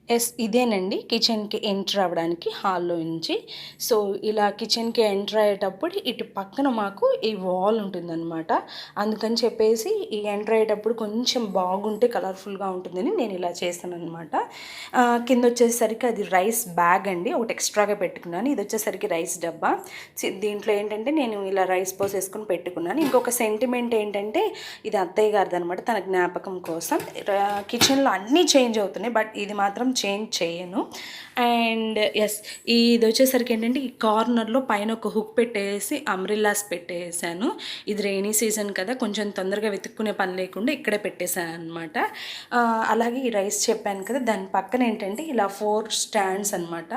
Yes ఇదేనండి కిచెన్‌కి enter అవ్వడానికి హాల్‌లో నుంచి. సో, ఇలా కిచెన్‌కి ఎంటర్ అయ్యేటప్పుడు ఇటు పక్కన మాకు ఈ వాల్ ఉంటుందనమాట. అందుకని చెప్పేసి ఈ ఎంటర్ అయ్యేటప్పుడు కొంచెం బాగుంటే కలర్‌ఫుల్‌గా ఉంటుందని నేను ఇలా చేశాననమాట. కిందొచ్చేసరికి అది రైస్ బ్యాగ్ అండి. ఒకటి ఎక్స్‌ట్రాగా పెట్టుకున్నాను. ఇదొచ్చేసరికి రైస్ డబ్బా. దీంట్లో ఏంటంటే నేను ఇలా రైస్ పోసేసుకొని పెట్టుకున్నాను. ఇంకొక సెంటిమెంట్ ఏంటంటే ఇది అత్తయ్య గారిదనమాట. తన జ్ఞాపకం కోసం. కిచెన్‌లో అన్నీ చేంజ్ అవుతున్నాయి. బట్ ఇది మాత్రం చేంజ్ చేయను. అండ్ యెస్ ఇదొచ్చేసరికి ఏంటంటే ఈ కార్నర్‌లో పైన ఒక హుక్ పెట్టేసి అంబ్రెల్లాస్ పెట్టేసాను. ఇది రెయినీ సీజన్ కదా! కొంచెం తొందరగా వెతుక్కునే పని లేకుండా ఇక్కడే పెట్టేసాననమాట. అలాగే ఈ రైస్ చెప్పాను కదా! దాని పక్కన ఏంటంటే ఇలా 4 స్టాండ్స్ అనమాట.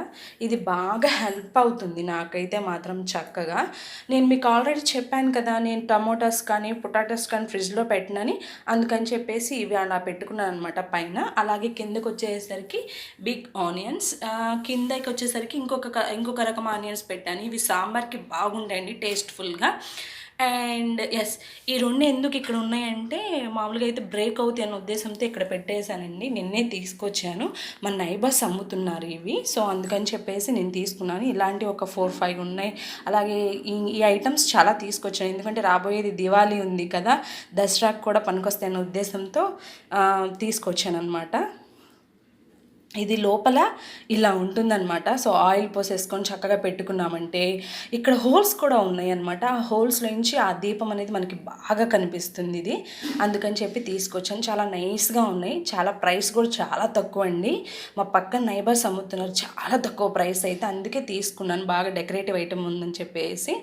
ఇది బాగా హెల్ప్ అవుతుంది నాకైతే మాత్రం చక్కగా. నేను మీకు ఆల్రెడీ చెప్పాను కదా! నేను టమోటాస్ కానీ, పొటాటోస్ కానీ ఫ్రిడ్జ్‌లో పెట్టనని. అందుకని చెప్పేసి ఇవి అలా పెట్టుకున్నాననమాట పైన. అలాగే కిందకొచ్చేసరికి బిగ్ ఆనియన్స్, కిందకొచ్చేసరికి ఇంకొక రకం ఆనియన్స్ పెట్టాను. ఇవి సాంబార్‌కి బాగుంటాయండి టేస్ట్‌ఫుల్‌గా. అండ్ యెస్ ఈ 2 ఎందుకు ఇక్కడ ఉన్నాయంటే మామూలుగా అయితే బ్రేక్ అవుతాయి అన్న ఉద్దేశంతో ఇక్కడ పెట్టేశానండి. నిన్నే తీసుకొచ్చాను. మా నైబర్స్ అమ్ముతున్నారు ఇవి. సో, అందుకని చెప్పేసి నేను తీసుకున్నాను. ఇలాంటివి ఒక 4, 5 ఉన్నాయి. అలాగే ఈ ఐటమ్స్ చాలా తీసుకొచ్చాను. ఎందుకంటే రాబోయేది దివాళీ ఉంది కదా! దసరాకు కూడా పనికొస్తాయన్న ఉద్దేశంతో తీసుకొచ్చాననమాట. ఇది లోపల ఇలా ఉంటుందన్నమాట. సో, ఆయిల్ పోసేసుకొని చక్కగా పెట్టుకున్నామంటే ఇక్కడ హోల్స్ కూడా ఉన్నాయన్నమాట. ఆ హోల్స్‌లో నుంచి ఆ దీపం అనేది మనకి బాగా కనిపిస్తుంది ఇది. అందుకని చెప్పి తీసుకొచ్చాను. చాలా నైస్‌గా ఉన్నాయి. చాలా ప్రైస్ కూడా చాలా తక్కువండి. మా పక్కన నైబర్స్ అమ్ముతున్నారు. చాలా తక్కువ ప్రైస్ అయితే అందుకే తీసుకున్నాను. బాగా డెకరేటివ్ ఐటెమ్ ఉందని చెప్పేసి.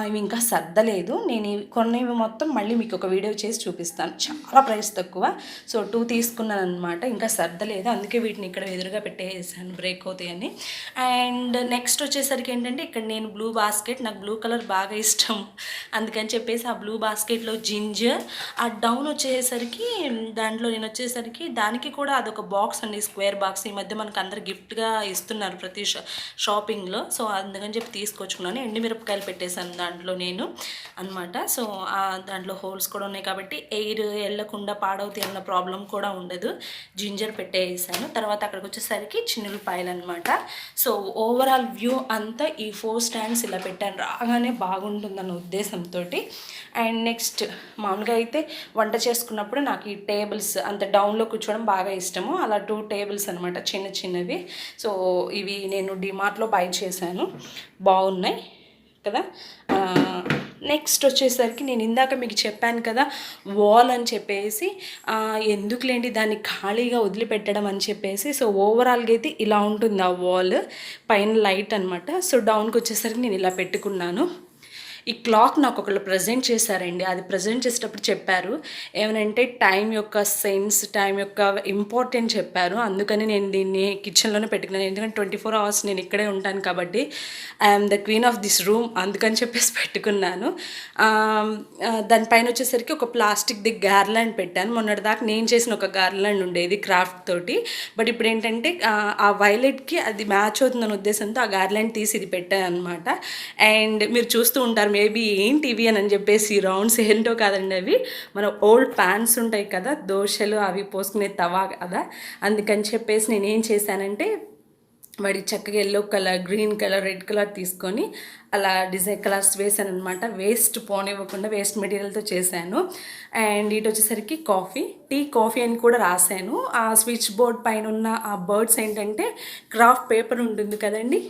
ఇవి ఇంకా సర్దలేదు. నేను కొన్నవి మొత్తం మళ్ళీ మీకు ఒక వీడియో చేసి చూపిస్తాను. చాలా ప్రైస్ తక్కువ. సో, 2 తీసుకున్నానన్నమాట. ఇంకా సర్దలేదు. అందుకే వీటిని ఇక్కడ ఎదురుగా పెట్టేసాను బ్రేక్ అవుతాయని. అండ్ నెక్స్ట్ వచ్చేసరికి ఏంటంటే ఇక్కడ నేను బ్లూ బాస్కెట్, నాకు బ్లూ కలర్ బాగా ఇష్టం. అందుకని చెప్పేసి ఆ బ్లూ బాస్కెట్లో జింజర్, ఆ డౌన్ వచ్చేసరికి దాంట్లో నేను వచ్చేసరికి దానికి కూడా అదొక బాక్స్ అండి, స్క్వేర్ బాక్స్. ఈ మధ్య మనకు అందరు గిఫ్ట్గా ఇస్తున్నారు ప్రతి షాపింగ్లో. సో, అందుకని చెప్పి తీసుకొచ్చుకున్నాను. ఎండుమిరపకాయలు పెట్టేశాను దాంట్లో నేను అనమాట. సో, దాంట్లో హోల్స్ కూడా ఉన్నాయి కాబట్టి ఎయిర్ వెళ్ళకుండా పాడవుతాయి అన్న ప్రాబ్లం కూడా ఉండదు. జింజర్ పెట్టేసాను. తర్వాత అక్కడికి వచ్చేసరికి చిన్నులపాయలు అనమాట. సో, ఓవరాల్ వ్యూ అంతా ఈ 4 స్టాండ్స్ ఇలా పెట్టాను. రాగానే బాగుంటుందన్న ఉద్దేశంతో. అండ్ నెక్స్ట్ మామూలుగా అయితే వంట చేసుకున్నప్పుడు నాకు ఈ టేబుల్స్ అంత డౌన్లో కూర్చోవడం బాగా ఇష్టము. అలా 2 టేబుల్స్ అనమాట, చిన్న చిన్నవి. సో, ఇవి నేను డిమార్ట్లో బై చేశాను. బాగున్నాయి కదా. నెక్స్ట్ వచ్చేసరికి నేను ఇందాక మీకు చెప్పాను కదా వాల్ అని చెప్పేసి, ఎందుకులేండి దాన్ని ఖాళీగా వదిలిపెట్టడం అని చెప్పేసి. సో, ఓవరాల్గా అయితే ఇలా ఉంటుంది ఆ వాల్. పైన లైట్ అనమాట. సో, డౌన్కి వచ్చేసరికి నేను ఇలా పెట్టుకున్నాను. ఈ క్లాక్ నాకు ఒకళ్ళు ప్రజెంట్ చేశారండి. అది ప్రజెంట్ చేసేటప్పుడు చెప్పారు ఏమనంటే టైం యొక్క సెన్స్, టైం యొక్క ఇంపార్టెంట్ చెప్పారు. అందుకని నేను దీన్ని కిచెన్లోనే పెట్టుకున్నాను. ఎందుకంటే 24 అవర్స్ నేను ఇక్కడే ఉంటాను కాబట్టి I'm the queen of this room అందుకని చెప్పేసి పెట్టుకున్నాను. దానిపైన వచ్చేసరికి ఒక ప్లాస్టిక్ది గార్లాండ్ పెట్టాను. మొన్నటిదాకా నేను చేసిన ఒక గార్లాండ్ ఉండేది క్రాఫ్ట్ తోటి. బట్ ఇప్పుడు ఏంటంటే ఆ వైలెట్కి అది మ్యాచ్ అవుతుందన్న ఉద్దేశంతో ఆ గార్లాండ్ తీసి ఇది పెట్టాను అనమాట. అండ్ మీరు చూస్తూ ఉంటారు మేబీ ఏంటి ఇవి అని చెప్పేసి రౌండ్స్ ఏంటో కాదండి, అవి మన ఓల్డ్ ప్యాన్స్ ఉంటాయి కదా దోశలు అవి పోసుకునే తవా కదా. అందుకని చెప్పేసి నేను ఏం చేశానంటే వాడి చక్కగా yellow colour, green colour, red colour తీసుకొని అలా డిజైన్ కలర్స్ వేసాను అనమాట. వేస్ట్ పోనివ్వకుండా వేస్ట్ మెటీరియల్తో చేశాను. అండ్ ఇటు వచ్చేసరికి కాఫీ అని కూడా రాశాను. ఆ స్విచ్ బోర్డ్ పైన ఉన్న ఆ బర్డ్స్ ఏంటంటే క్రాఫ్ట్ పేపర్ ఉంటుంది కదండి,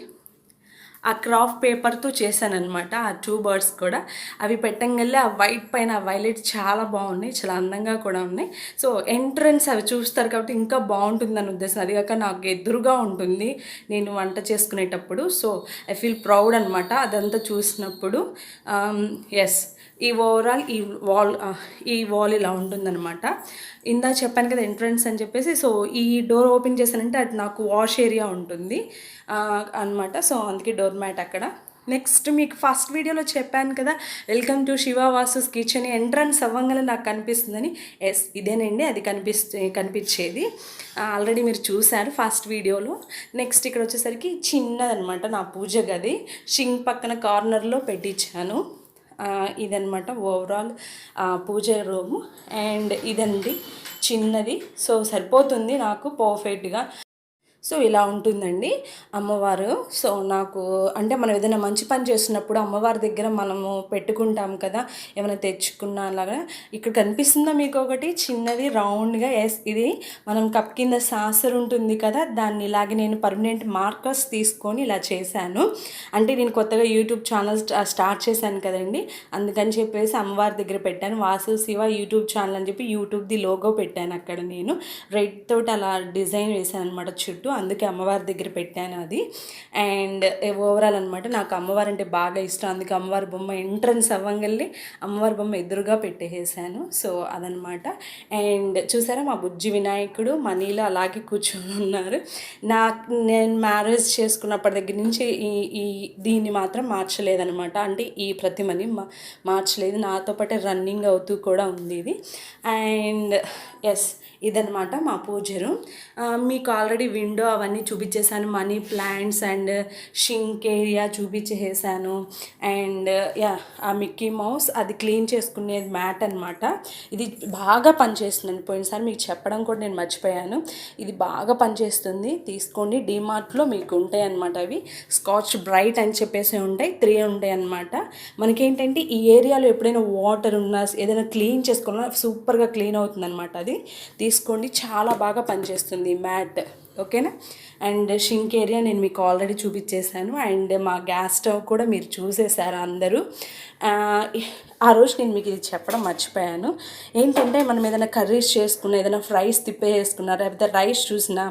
ఆ క్రాఫ్ట్ పేపర్తో చేశానమాట. ఆ 2 బర్డ్స్ కూడా అవి పెట్టంగల్లే ఆ వైట్ పైన ఆ వైలెట్ చాలా బాగున్నాయి, చాలా అందంగా కూడా ఉన్నాయి. సో, ఎంట్రన్స్ అవి చూస్తారు కాబట్టి ఇంకా బాగుంటుందని ఉద్దేశం. అది కాక నాకు ఎదురుగా ఉంటుంది నేను వంట చేసుకునేటప్పుడు. సో, ఐ ఫీల్ ప్రౌడ్ అనమాట అదంతా చూసినప్పుడు. ఎస్ ఓవరాల్ ఈ వాల్ ఇలా ఉంటుందన్నమాట. ఇందా చెప్పాను కదా ఎంట్రన్స్ అని చెప్పేసి. సో, ఈ డోర్ ఓపెన్ చేశానంటే అది నాకు వాష్ ఏరియా ఉంటుంది అనమాట. సో, అందుకే డోర్ మ్యాట్ అక్కడ. నెక్స్ట్ మీకు ఫస్ట్ వీడియోలో చెప్పాను కదా welcome to Shiva Vasu's kitchen, entrance అవ్వగానే నాకు కనిపిస్తుందని. ఎస్ ఇదేనండి అది కనిపించేది. ఆల్రెడీ మీరు చూశారు ఫస్ట్ వీడియోలో. నెక్స్ట్ ఇక్కడ వచ్చేసరికి చిన్నదనమాట నా పూజ గది, షింక్ పక్కన కార్నర్లో పెట్టించాను. ఇదనమాట ఓవరాల్ పూజ రూము. అండ్ ఇదండి చిన్నది. సో, సరిపోతుంది నాకు పర్ఫెక్ట్గా. సో ఇలా ఉంటుందండి అమ్మవారు. సో నాకు అంటే మనం ఏదైనా మంచి పని చేస్తున్నప్పుడు అమ్మవారి దగ్గర మనము పెట్టుకుంటాం కదా, ఏమైనా తెచ్చుకున్నా అలాగా. ఇక్కడ కనిపిస్తుందా మీకు ఒకటి చిన్నది రౌండ్గా? ఎస్, ఇది మనం కప్ కింద సాసర్ ఉంటుంది కదా, దాన్ని ఇలాగే నేను పర్మనెంట్ మార్కర్స్ తీసుకొని ఇలా చేశాను. అంటే నేను కొత్తగా యూట్యూబ్ ఛానల్ స్టార్ట్ చేశాను కదండి, అందుకని చెప్పేసి అమ్మవారి దగ్గర పెట్టాను. వాసు శివ యూట్యూబ్ ఛానల్ అని చెప్పి యూట్యూబ్ది లోగో పెట్టాను అక్కడ. నేను రెడ్ తోటి అలా డిజైన్ వేసాను అనమాట చుట్టూ, అందుకే అమ్మవారి దగ్గర పెట్టాను అది. అండ్ ఓవరాల్ అనమాట నాకు అమ్మవారు అంటే బాగా ఇష్టం, అందుకే అమ్మవారి బొమ్మ ఎంట్రన్స్ అవ్వగల్లి అమ్మవారి బొమ్మ ఎదురుగా పెట్టేసాను. సో అదనమాట. అండ్ చూసారా మా బుజ్జి వినాయకుడు మనీలో అలాగే కూర్చొని ఉన్నారు. నేను మ్యారేజ్ చేసుకున్నప్పటి దగ్గర నుంచి ఈ దీన్ని మాత్రం మార్చలేదనమాట, అంటే ఈ ప్రతిమని మార్చలేదు, నాతో పాటే రన్నింగ్ అవుతూ కూడా ఉంది ఇది. అండ్ ఎస్, ఇదనమాట మా పూజ రూమ్. మీకు ఆల్రెడీ విండో అవన్నీ చూపించేసాను, money plants and sink area చూపించేసాను. అండ్ యా, ఆ మిక్కీ మౌస్ అది క్లీన్ చేసుకునేది మ్యాట్ అనమాట. ఇది బాగా పనిచేస్తుందండి, పోయినసారి మీకు చెప్పడం కూడా నేను మర్చిపోయాను. ఇది బాగా పనిచేస్తుంది, తీసుకోండి. డీమార్ట్లో మీకు ఉంటాయి అన్నమాట. అవి స్కాచ్ బ్రైట్ అని చెప్పేసి ఉంటాయి, 3 ఉంటాయి అన్నమాట. మనకేంటంటే ఈ ఏరియాలో ఎప్పుడైనా వాటర్ ఉన్నా ఏదైనా క్లీన్ చేసుకోవాలన్నా సూపర్గా క్లీన్ అవుతుంది అనమాట. అది తీసుకోండి, చాలా బాగా పనిచేస్తుంది మ్యాట్. ఓకేనా. అండ్ షింక్ ఏరియా నేను మీకు ఆల్రెడీ చూపించేశాను. అండ్ మా గ్యాస్ స్టవ్ కూడా మీరు చూసేశారు అందరూ. ఆ రోజు నేను మీకు ఇది చెప్పడం మర్చిపోయాను. ఏంటంటే మనం ఏదైనా కర్రీస్ చేసుకున్నా, ఏదైనా ఫ్రైస్ తిప్పేసుకున్నా, లేకపోతే రైస్ చూసినా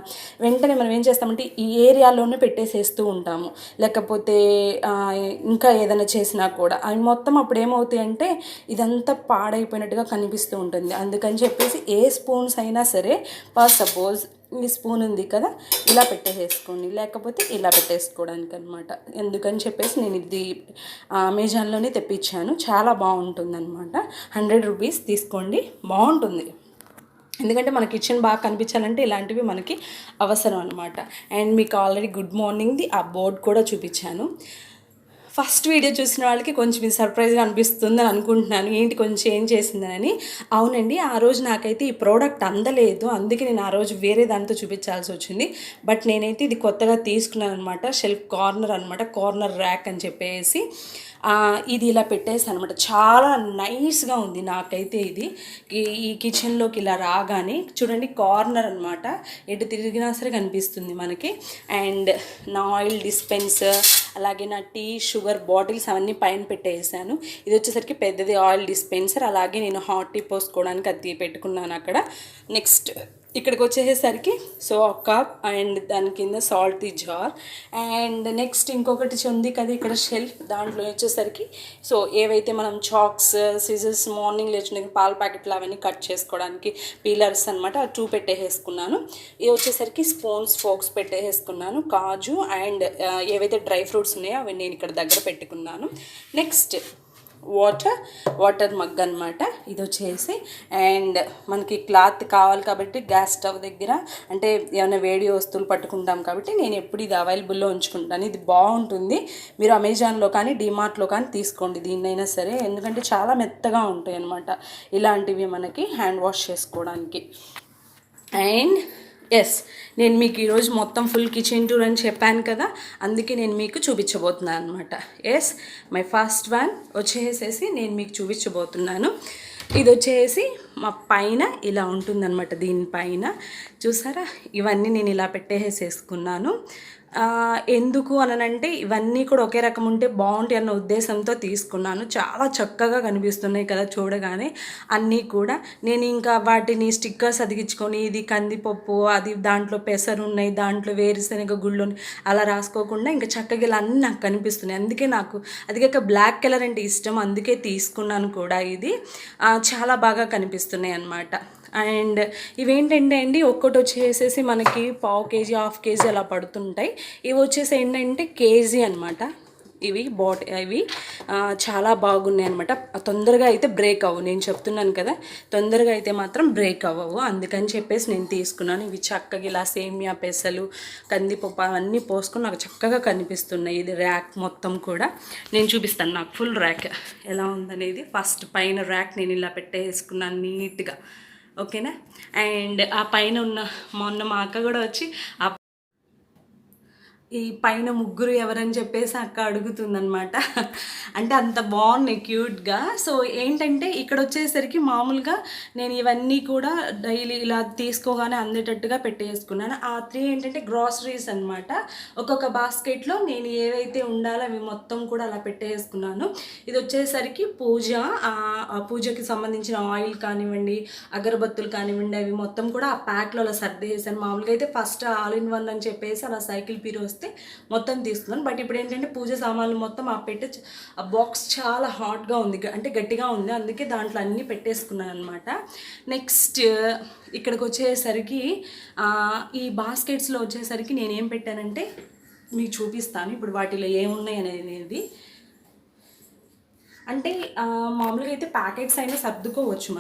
వెంటనే మనం ఏం చేస్తామంటే ఈ ఏరియాలోనే పెట్టేసేస్తూ ఉంటాము. లేకపోతే ఇంకా ఏదైనా చేసినా కూడా అవి మొత్తం అప్పుడు ఏమవుతాయి అంటే ఇదంతా పాడైపోయినట్టుగా కనిపిస్తూ ఉంటుంది. అందుకని చెప్పేసి ఏ స్పూన్స్ అయినా సరే, ఫర్ సపోజ్ ఈ స్పూన్ ఉంది కదా, ఇలా పెట్టేసుకోండి, లేకపోతే ఇలా పెట్టేసుకోవడానికి అనమాట. ఎందుకని చెప్పేసి నేను ఇది అమెజాన్లోనే తెప్పించాను, చాలా బాగుంటుందన్నమాట. 100 రూపీస్ తీసుకోండి, బాగుంటుంది. ఎందుకంటే మన కిచెన్ బాగా కనిపించాలంటే ఇలాంటివి మనకి అవసరం అనమాట. అండ్ మీకు ఆల్రెడీ గుడ్ మార్నింగ్ది ఆ బోర్డ్ కూడా చూపించాను. ఫస్ట్ వీడియో చూసిన వాళ్ళకి కొంచెం ఇది సర్ప్రైజ్గా అనిపిస్తుంది అని అనుకుంటున్నాను, ఏంటి కొంచెం చేంజ్ చేసిందని. అవునండి, ఆ రోజు నాకైతే ఈ ప్రోడక్ట్ అందలేదు, అందుకే నేను ఆ రోజు వేరే దాంతో చూపించాల్సి వచ్చింది. బట్ నేనైతే ఇది కొత్తగా తీసుకున్నాను అనమాట. షెల్ఫ్ కార్నర్ అనమాట, కార్నర్ ర్యాక్ అని చెప్పేసి ఇది ఇలా పెట్టేసాను అనమాట. చాలా నైస్గా ఉంది నాకైతే ఇది. ఈ కిచెన్లోకి ఇలా రాగానే చూడండి, కార్నర్ అనమాట, ఎటు తిరిగినా సరే కనిపిస్తుంది మనకి. అండ్ నా ఆయిల్ డిస్పెన్సర్, అలాగే నా టీ షుగర్ బాటిల్స్ అవన్నీ పైన పెట్టేసాను. ఇది వచ్చేసరికి పెద్దది ఆయిల్ డిస్పెన్సర్. అలాగే నేను హాట్ టీ పోసుకోవడానికి అది పెట్టుకున్నాను అక్కడ. నెక్స్ట్ ఇక్కడికి వచ్చేసరికి సో కప్ అండ్ దాని కింద సాల్ట్ జార్. అండ్ నెక్స్ట్ ఇంకొకటి ఉంది కదా ఇక్కడ షెల్ఫ్, దాంట్లో వచ్చేసరికి సో ఏవైతే మనం చాక్స్, సిజర్స్, మార్నింగ్ లేచిన పాల ప్యాకెట్లు అవన్నీ కట్ చేసుకోవడానికి పీలర్స్ అనమాట, 2 పెట్టేసుకున్నాను. ఇవి వచ్చేసరికి స్పూన్స్, ఫోక్స్ పెట్టేసుకున్నాను. కాజు అండ్ ఏవైతే డ్రై ఫ్రూట్స్ ఉన్నాయో అవి నేను ఇక్కడ దగ్గర పెట్టుకున్నాను. నెక్స్ట్ వాటర్ మగ్ అనమాట ఇది వచ్చేసి. అండ్ మనకి క్లాత్ కావాలి కాబట్టి గ్యాస్ స్టవ్ దగ్గర అంటే ఏమైనా వేడి వస్తువులు పట్టుకుంటాం కాబట్టి నేను ఎప్పుడు ఇది అవైలబుల్లో ఉంచుకుంటాను. ఇది బాగుంటుంది, మీరు అమెజాన్లో కానీ డీమార్ట్లో కానీ తీసుకోండి దీన్నైనా సరే, ఎందుకంటే చాలా మెత్తగా ఉంటాయి అన్నమాట ఇలాంటివి మనకి హ్యాండ్ వాష్ చేసుకోవడానికి. అండ్ ఎస్, నేను మీకు ఈరోజు మొత్తం ఫుల్ కిచెన్ టూర్ అని చెప్పాను కదా, అందుకే నేను మీకు చూపించబోతున్నాను అనమాట. ఎస్, మై ఫస్ట్ వన్ వచ్చేసేసి నేను మీకు చూపించబోతున్నాను. ఇది వచ్చేసి మా పైన ఇలా ఉంటుందన్నమాట. దీనిపైన చూసారా, ఇవన్నీ నేను ఇలా పెట్టేసేసుకున్నాను. ఎందుకు అనంటే ఇవన్నీ కూడా ఒకే రకం ఉంటే బాగుంటాయి అన్న ఉద్దేశంతో తీసుకున్నాను. చాలా చక్కగా కనిపిస్తున్నాయి కదా చూడగానే అన్నీ కూడా. నేను ఇంకా వాటిని స్టిక్కర్స్ అతికించుకొని ఇది కందిపప్పు, అది దాంట్లో పెసరు ఉన్నాయి, దాంట్లో వేరుశనగ గుళ్ళు అలా రాసుకోకుండా ఇంకా చక్కగా ఇలా అన్నీ నాకు కనిపిస్తున్నాయి. అందుకే నాకు అదిగాక బ్లాక్ కలర్ అంటే ఇష్టం, అందుకే తీసుకున్నాను కూడా. ఇది చాలా బాగా కనిపిస్తున్నాయి అన్నమాట. అండ్ ఇవేంటంటే అండి, ఒక్కటి వచ్చేసేసి మనకి 1/2 కేజీ 1/2 కేజీ అలా పడుతుంటాయి. ఇవి వచ్చేసి ఏంటంటే కేజీ అనమాట. ఇవి చాలా బాగున్నాయి అనమాట. తొందరగా అయితే బ్రేక్ అవ్వవు, నేను చెప్తున్నాను కదా, తొందరగా అయితే మాత్రం బ్రేక్ అవ్వవు. అందుకని చెప్పేసి నేను తీసుకున్నాను. ఇవి చక్కగా ఇలా సేమియా, పెసలు, కందిపప్పు అవన్నీ పోసుకొని నాకు చక్కగా కనిపిస్తున్నాయి. ఇది ర్యాక్ మొత్తం కూడా నేను చూపిస్తాను, నాకు ఫుల్ ర్యాక్ ఎలా ఉందనేది. ఫస్ట్ పైన ర్యాక్ నేను ఇలా పెట్టేసుకున్నాను నీట్గా, ఓకేనా. అండ్ ఆ పైన ఉన్న మొన్న మా అక్క కూడా వచ్చి ఈ పైన ముగ్గురు ఎవరని చెప్పేసి అక్క అడుగుతుందనమాట. అంటే అంత బాగున్నాయి క్యూట్గా. సో ఏంటంటే ఇక్కడ వచ్చేసరికి మామూలుగా నేను ఇవన్నీ కూడా డైలీ ఇలా తీసుకోగానే అందేటట్టుగా పెట్టేసుకున్నాను. ఆ 3 ఏంటంటే గ్రాసరీస్ అనమాట. ఒక్కొక్క బాస్కెట్లో నేను ఏవైతే ఉండాలో అవి మొత్తం కూడా అలా పెట్టేసుకున్నాను. ఇది వచ్చేసరికి ఆ పూజకి సంబంధించిన ఆయిల్ కానివ్వండి, అగరబత్తులు కానివ్వండి, అవి మొత్తం కూడా ఆ ప్యాక్లో అలా సర్దేసాను. మామూలుగా అయితే ఫస్ట్ ఆల్ ఇన్ వన్ అని చెప్పేసి అలా సైకిల్ పీరు వస్తే మొత్తం తీసుకున్నాను. బట్ ఇప్పుడు ఏంటంటే పూజ సామాన్లు మొత్తం ఆ బాక్స్ చాలా హాట్గా ఉంది, అంటే గట్టిగా ఉంది, అందుకే దాంట్లో అన్నీ పెట్టేసుకున్నాను అనమాట. నెక్స్ట్ ఇక్కడికి వచ్చేసరికి ఈ బాస్కెట్స్లో వచ్చేసరికి నేనేం పెట్టానంటే మీకు చూపిస్తాను ఇప్పుడు వాటిలో ఏమున్నాయి అనేది. అంటే మామూలుగా అయితే ప్యాకెట్స్ అయినా సర్దుకోవచ్చు,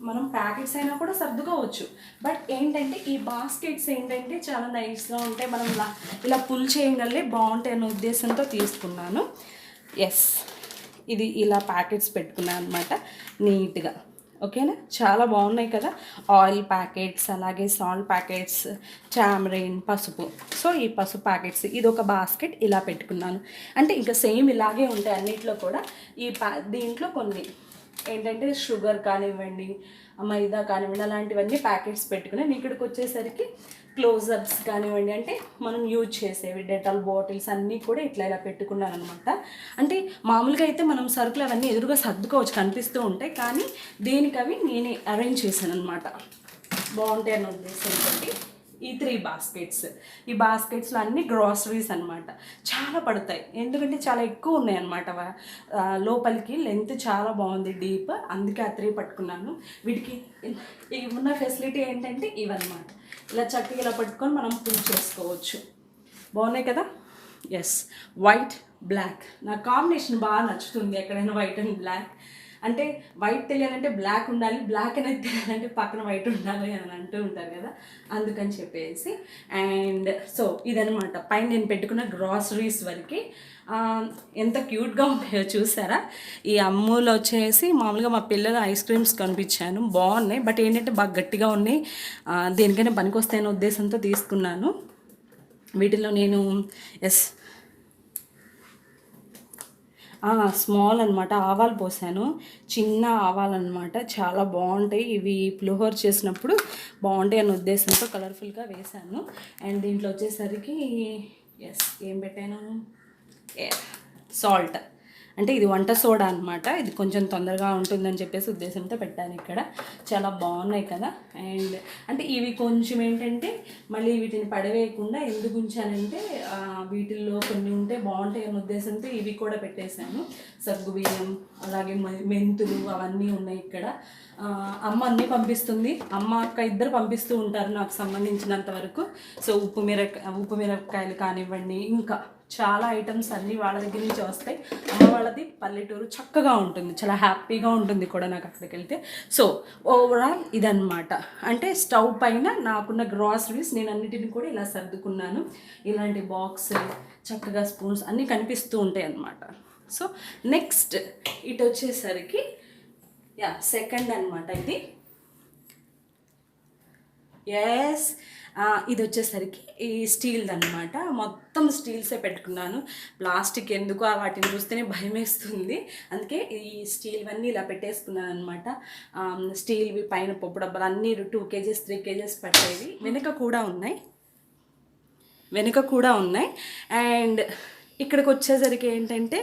మనం ప్యాకెట్స్ అయినా కూడా సర్దుకోవచ్చు. బట్ ఏంటంటే ఈ బాస్కెట్స్ ఏంటంటే చాలా నైస్గా ఉంటాయి, మనం ఇలా పుల్ చేయగలే బాగుంటాయి అనే ఉద్దేశంతో తీసుకున్నాను. ఎస్, ఇది ఇలా ప్యాకెట్స్ పెట్టుకున్నాను అనమాట నీట్గా. ఓకేనా, చాలా బాగున్నాయి కదా. ఆయిల్ ప్యాకెట్స్, అలాగే సాల్ట్ ప్యాకెట్స్, టామరిన్, పసుపు. సో ఈ పసుపు ప్యాకెట్స్ ఇది ఒక బాస్కెట్ ఇలా పెట్టుకున్నాను. అంటే ఇంకా సేమ్ ఇలాగే ఉంటాయి అన్నిట్లో కూడా. దీంట్లో కొన్ని ఏంటంటే షుగర్ కానివ్వండి, మైదా కానివ్వండి, అలాంటివన్నీ ప్యాకెట్స్ పెట్టుకుని ఇక్కడికి వచ్చేసరికి క్లోజప్స్ కానివ్వండి, అంటే మనం యూజ్ చేసేవి డెటాల్ బాటిల్స్ అన్నీ కూడా ఇలా పెట్టుకున్నాను అనమాట. అంటే మామూలుగా అయితే మనం సరుకులు అవన్నీ ఎదురుగా సర్దుకోవచ్చు, కనిపిస్తూ ఉంటాయి, కానీ దేనికి అవి నేనే అరేంజ్ చేశాను అనమాట, బాగుంటాయి అన్న ఉద్దేశంతో. ఈ 3 బాస్కెట్స్, ఈ బాస్కెట్స్లో అన్ని గ్రాసరీస్ అనమాట. చాలా పడతాయి, ఎందుకంటే చాలా ఎక్కువ ఉన్నాయి అనమాట. లోపలికి లెంత్ చాలా బాగుంది, డీప్, అందుకే ఆ 3 పట్టుకున్నాను. వీటికి ఉన్న ఫెసిలిటీ ఏంటంటే ఇవన్నమాట, ఇలా చక్కగా ఇలా పట్టుకొని మనం పూజ చేసుకోవచ్చు. బాగున్నాయి కదా. ఎస్, వైట్ బ్లాక్ నాకు కాంబినేషన్ బాగా నచ్చుతుంది. ఎక్కడైనా వైట్ అండ్ బ్లాక్, అంటే వైట్ తెలియాలంటే బ్లాక్ ఉండాలి, బ్లాక్ అనేది తెలియాలంటే పక్కన వైట్ ఉండాలి అని అంటూ ఉంటారు కదా, అందుకని చెప్పేసి. అండ్ సో ఇదనమాట పైన నేను పెట్టుకున్న గ్రాసరీస్ వరకు. ఎంత క్యూట్గా ఉంటాయో చూసారా. ఈ అమ్ములు వచ్చేసి మామూలుగా మా పిల్లలు ఐస్ క్రీమ్స్ కనిపించాను, బాగున్నాయి, బట్ ఏంటంటే బాగా గట్టిగా ఉన్నాయి, దేనికైనా పనికొస్తాయనే ఉద్దేశంతో తీసుకున్నాను. వీటిలో నేను స్మాల్ అనమాట ఆవాలు పోసాను, చిన్న ఆవాలు అనమాట, చాలా బాగుంటాయి ఇవి. పులిహోర చేసినప్పుడు బాగుంటాయి అనే ఉద్దేశంతో కలర్ఫుల్గా వేసాను. అండ్ దీంట్లో వచ్చేసరికి ఏం పెట్టాను, సాల్ట్, అంటే ఇది వంట సోడా అనమాట, ఇది కొంచెం తొందరగా ఉంటుందని చెప్పేసి ఉద్దేశంతో పెట్టాను ఇక్కడ. చాలా బాగున్నాయి కదా. అండ్ అంటే ఇవి కొంచెం ఏంటంటే మళ్ళీ వీటిని పడవేయకుండా ఎందుకు ఉంచానంటే వీటిల్లో కొన్ని ఉంటే బాగుంటాయి అనే ఉద్దేశంతో ఇవి కూడా పెట్టేశాను. సగ్గు బియ్యం, అలాగే మెంతులు, అవన్నీ ఉన్నాయి ఇక్కడ. అమ్మ అన్నీ పంపిస్తుంది, అమ్మ అక్క ఇద్దరు పంపిస్తూ ఉంటారు నాకు సంబంధించినంత వరకు. సో ఉప్పు మిరపకాయలు కానివ్వండి, ఇంకా చాలా ఐటమ్స్ అన్నీ వాళ్ళ దగ్గర నుంచి వస్తాయి. అమ్మ వాళ్ళది పల్లెటూరు, చక్కగా ఉంటుంది, చాలా హ్యాపీగా ఉంటుంది కూడా నాకు అక్కడికి వెళ్తే. సో ఓవరాల్ ఇదన్నమాట. అంటే స్టవ్ పైన నాకున్న గ్రాసరీస్ నేను అన్నిటిని కూడా ఇలా సర్దుకున్నాను. ఇలాంటి బాక్స్, చక్కగా స్పూన్స్ అన్నీ కనిపిస్తూ ఉంటాయి అన్నమాట. సో నెక్స్ట్ ఇటు వచ్చేసరికి సెకండ్ అనమాట ఇది. ఇది వచ్చేసరికి ఈ స్టీల్ది అనమాట, మొత్తం స్టీల్సే పెట్టుకున్నాను. ప్లాస్టిక్ ఎందుకు వాటిని చూస్తేనే భయం వేస్తుంది, అందుకే ఈ స్టీల్వన్నీ ఇలా పెట్టేసుకున్నాను అనమాట. స్టీల్వి పైన పప్పు డబ్బాలు అన్నీ 2 kgs 3 kgs పట్టేవి. వెనుక కూడా ఉన్నాయి. అండ్ ఇక్కడికి వచ్చేసరికి ఏంటంటే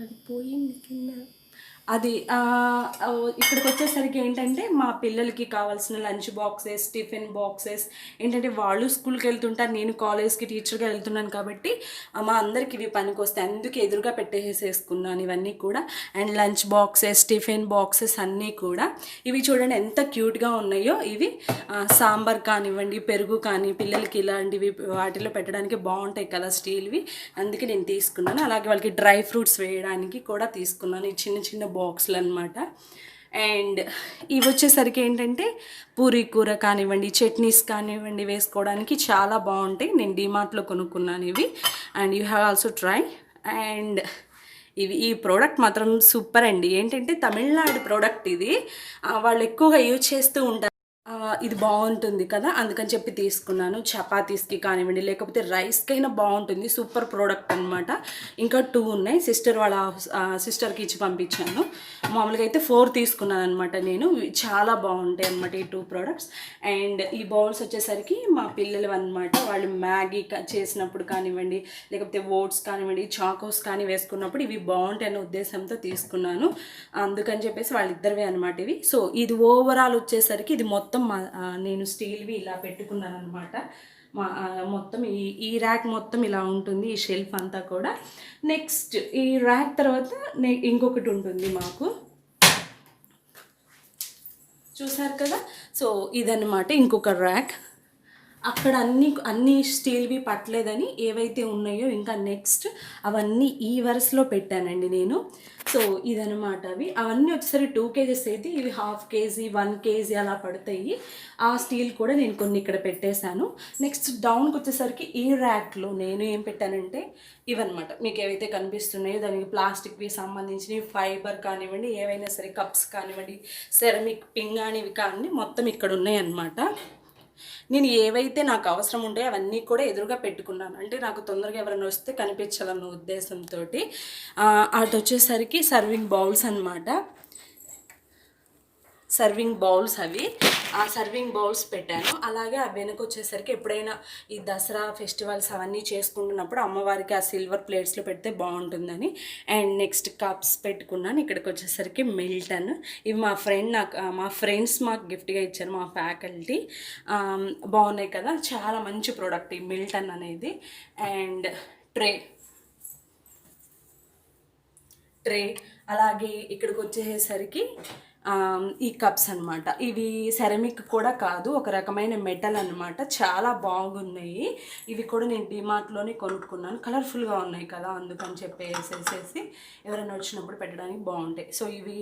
అది పోయింది కింద. ఇక్కడికి వచ్చేసరికి ఏంటంటే మా పిల్లలకి కావాల్సిన లంచ్ బాక్సెస్, టిఫిన్ బాక్సెస్, ఏంటంటే వాళ్ళు స్కూల్కి వెళ్తుంటారు, నేను కాలేజ్కి టీచర్గా వెళ్తున్నాను కాబట్టి మా అందరికి ఇవి పనికి వస్తాయి, అందుకే ఎదురుగా పెట్టేసేసుకున్నాను ఇవన్నీ కూడా. And lunch boxes, tiffin boxes అన్నీ కూడా ఇవి చూడండి ఎంత క్యూట్గా ఉన్నాయో. ఇవి సాంబార్ కానివ్వండి, పెరుగు కానీ, పిల్లలకి ఇలాంటివి వాటిలో పెట్టడానికి బాగుంటాయి కదా స్టీల్వి, అందుకే నేను తీసుకున్నాను. అలాగే వాళ్ళకి డ్రై ఫ్రూట్స్ వేయడానికి కూడా తీసుకున్నాను, ఈ చిన్న చిన్న బాక్స్లు అనమాట. అండ్ ఇవి వచ్చేసరికి ఏంటంటే పూరీ కూర కానివ్వండి, చట్నీస్ కానివ్వండి వేసుకోవడానికి చాలా బాగుంటాయి. నేను డీమార్ట్లో కొనుక్కున్నాను ఇవి, and you have also try. And ఈ ప్రోడక్ట్ మాత్రం సూపర్ అండి. ఏంటంటే తమిళనాడు ప్రోడక్ట్ ఇది, వాళ్ళు ఎక్కువగా యూజ్ చేస్తూ ఉంటారు. ఇది బాగుంటుంది కదా, అందుకని చెప్పి తీసుకున్నాను. చపాతీస్కి కానివ్వండి, లేకపోతే రైస్కైనా బాగుంటుంది. సూపర్ ప్రోడక్ట్ అనమాట. ఇంకా 2 ఉన్నాయి, సిస్టర్కి ఇచ్చి పంపించాను. మామూలుగా అయితే 4 తీసుకున్నాను అనమాట నేను. చాలా బాగుంటాయి అనమాట ఈ 2 ప్రోడక్ట్స్. అండ్ ఈ బౌల్స్ వచ్చేసరికి మా పిల్లలు అనమాట. వాళ్ళు మ్యాగీ చేసినప్పుడు కానివ్వండి, లేకపోతే ఓట్స్ కానివ్వండి, చాకోస్ కానీ వేసుకున్నప్పుడు ఇవి బాగుంటాయి అనే ఉద్దేశంతో తీసుకున్నాను. అందుకని చెప్పేసి వాళ్ళిద్దరివే అనమాట ఇవి. సో ఇది ఓవరాల్ వచ్చేసరికి ఇది మొత్తం నేను స్టీల్వి ఇలా పెట్టుకున్నాను అనమాట. మొత్తం ఈ ర్యాక్ మొత్తం ఇలా ఉంటుంది, ఈ షెల్ఫ్ అంతా కూడా. నెక్స్ట్ ఈ ర్యాక్ తర్వాత ఇంకొకటి ఉంటుంది మాకు, చూసారు కదా. సో ఇదన్నమాట ఇంకొక ర్యాక్. అక్కడ అన్ని స్టీల్వి పట్టలేదని ఏవైతే ఉన్నాయో ఇంకా నెక్స్ట్ అవన్నీ ఈ వరుసలో పెట్టానండి నేను. సో ఇదనమాట అవన్నీ వచ్చేసరికి 2 kgs అయితే ఇవి 1/2 kg 1 kg అలా పడతాయి. ఆ స్టీల్ కూడా నేను కొన్ని ఇక్కడ పెట్టేశాను. నెక్స్ట్ డౌన్కి వచ్చేసరికి ఈ ర్యాక్లో నేను ఏం పెట్టానంటే ఇవన్నమాట, మీకు ఏవైతే కనిపిస్తున్నాయో దానికి ప్లాస్టిక్వి సంబంధించినవి, ఫైబర్ కానివ్వండి, ఏవైనా సరే కప్స్ కానివ్వండి, సెరమిక్ పింగాణివి కానీ మొత్తం ఇక్కడ ఉన్నాయి అన్నమాట. నేను ఏవైతే నాకు అవసరం ఉంటే అవన్నీ కూడా ఎదురుగా పెట్టుకున్నాను. అంటే నాకు తొందరగా ఎవరైనా వస్తే కనిపించాలన్న ఉద్దేశంతో. అటు వచ్చేసరికి సర్వింగ్ బౌల్స్ అనమాట. సర్వింగ్ బౌల్స్ అవి, ఆ సర్వింగ్ బౌల్స్ పెట్టాను. అలాగే ఆ వెనక వచ్చేసరికి ఎప్పుడైనా ఈ దసరా ఫెస్టివల్స్ అవన్నీ చేసుకుంటున్నప్పుడు అమ్మవారికి ఆ సిల్వర్ ప్లేట్స్లో పెడితే బాగుంటుందని. అండ్ నెక్స్ట్ కప్స్ పెట్టుకున్నాను. ఇక్కడికి వచ్చేసరికి మిల్టన్, ఇవి మా ఫ్రెండ్స్ మాకు గిఫ్ట్గా ఇచ్చారు, మా ఫ్యాకల్టీ. బాగున్నాయి కదా, చాలా మంచి ప్రోడక్ట్ ఈ మిల్టన్ అనేది. అండ్ ట్రే అలాగే ఇక్కడికి వచ్చేసరికి ఈ కప్స్ అనమాట. ఇవి సెరమిక్ కూడా కాదు, ఒక రకమైన మెటల్ అనమాట. చాలా బాగున్నాయి. ఇవి కూడా నేను డిమార్ట్లోనే కొనుక్కున్నాను. కలర్ఫుల్గా ఉన్నాయి కదా, అందుకని చెప్పేసేసి ఎవరైనా వచ్చినప్పుడు పెట్టడానికి బాగుంటాయి. సో ఇవి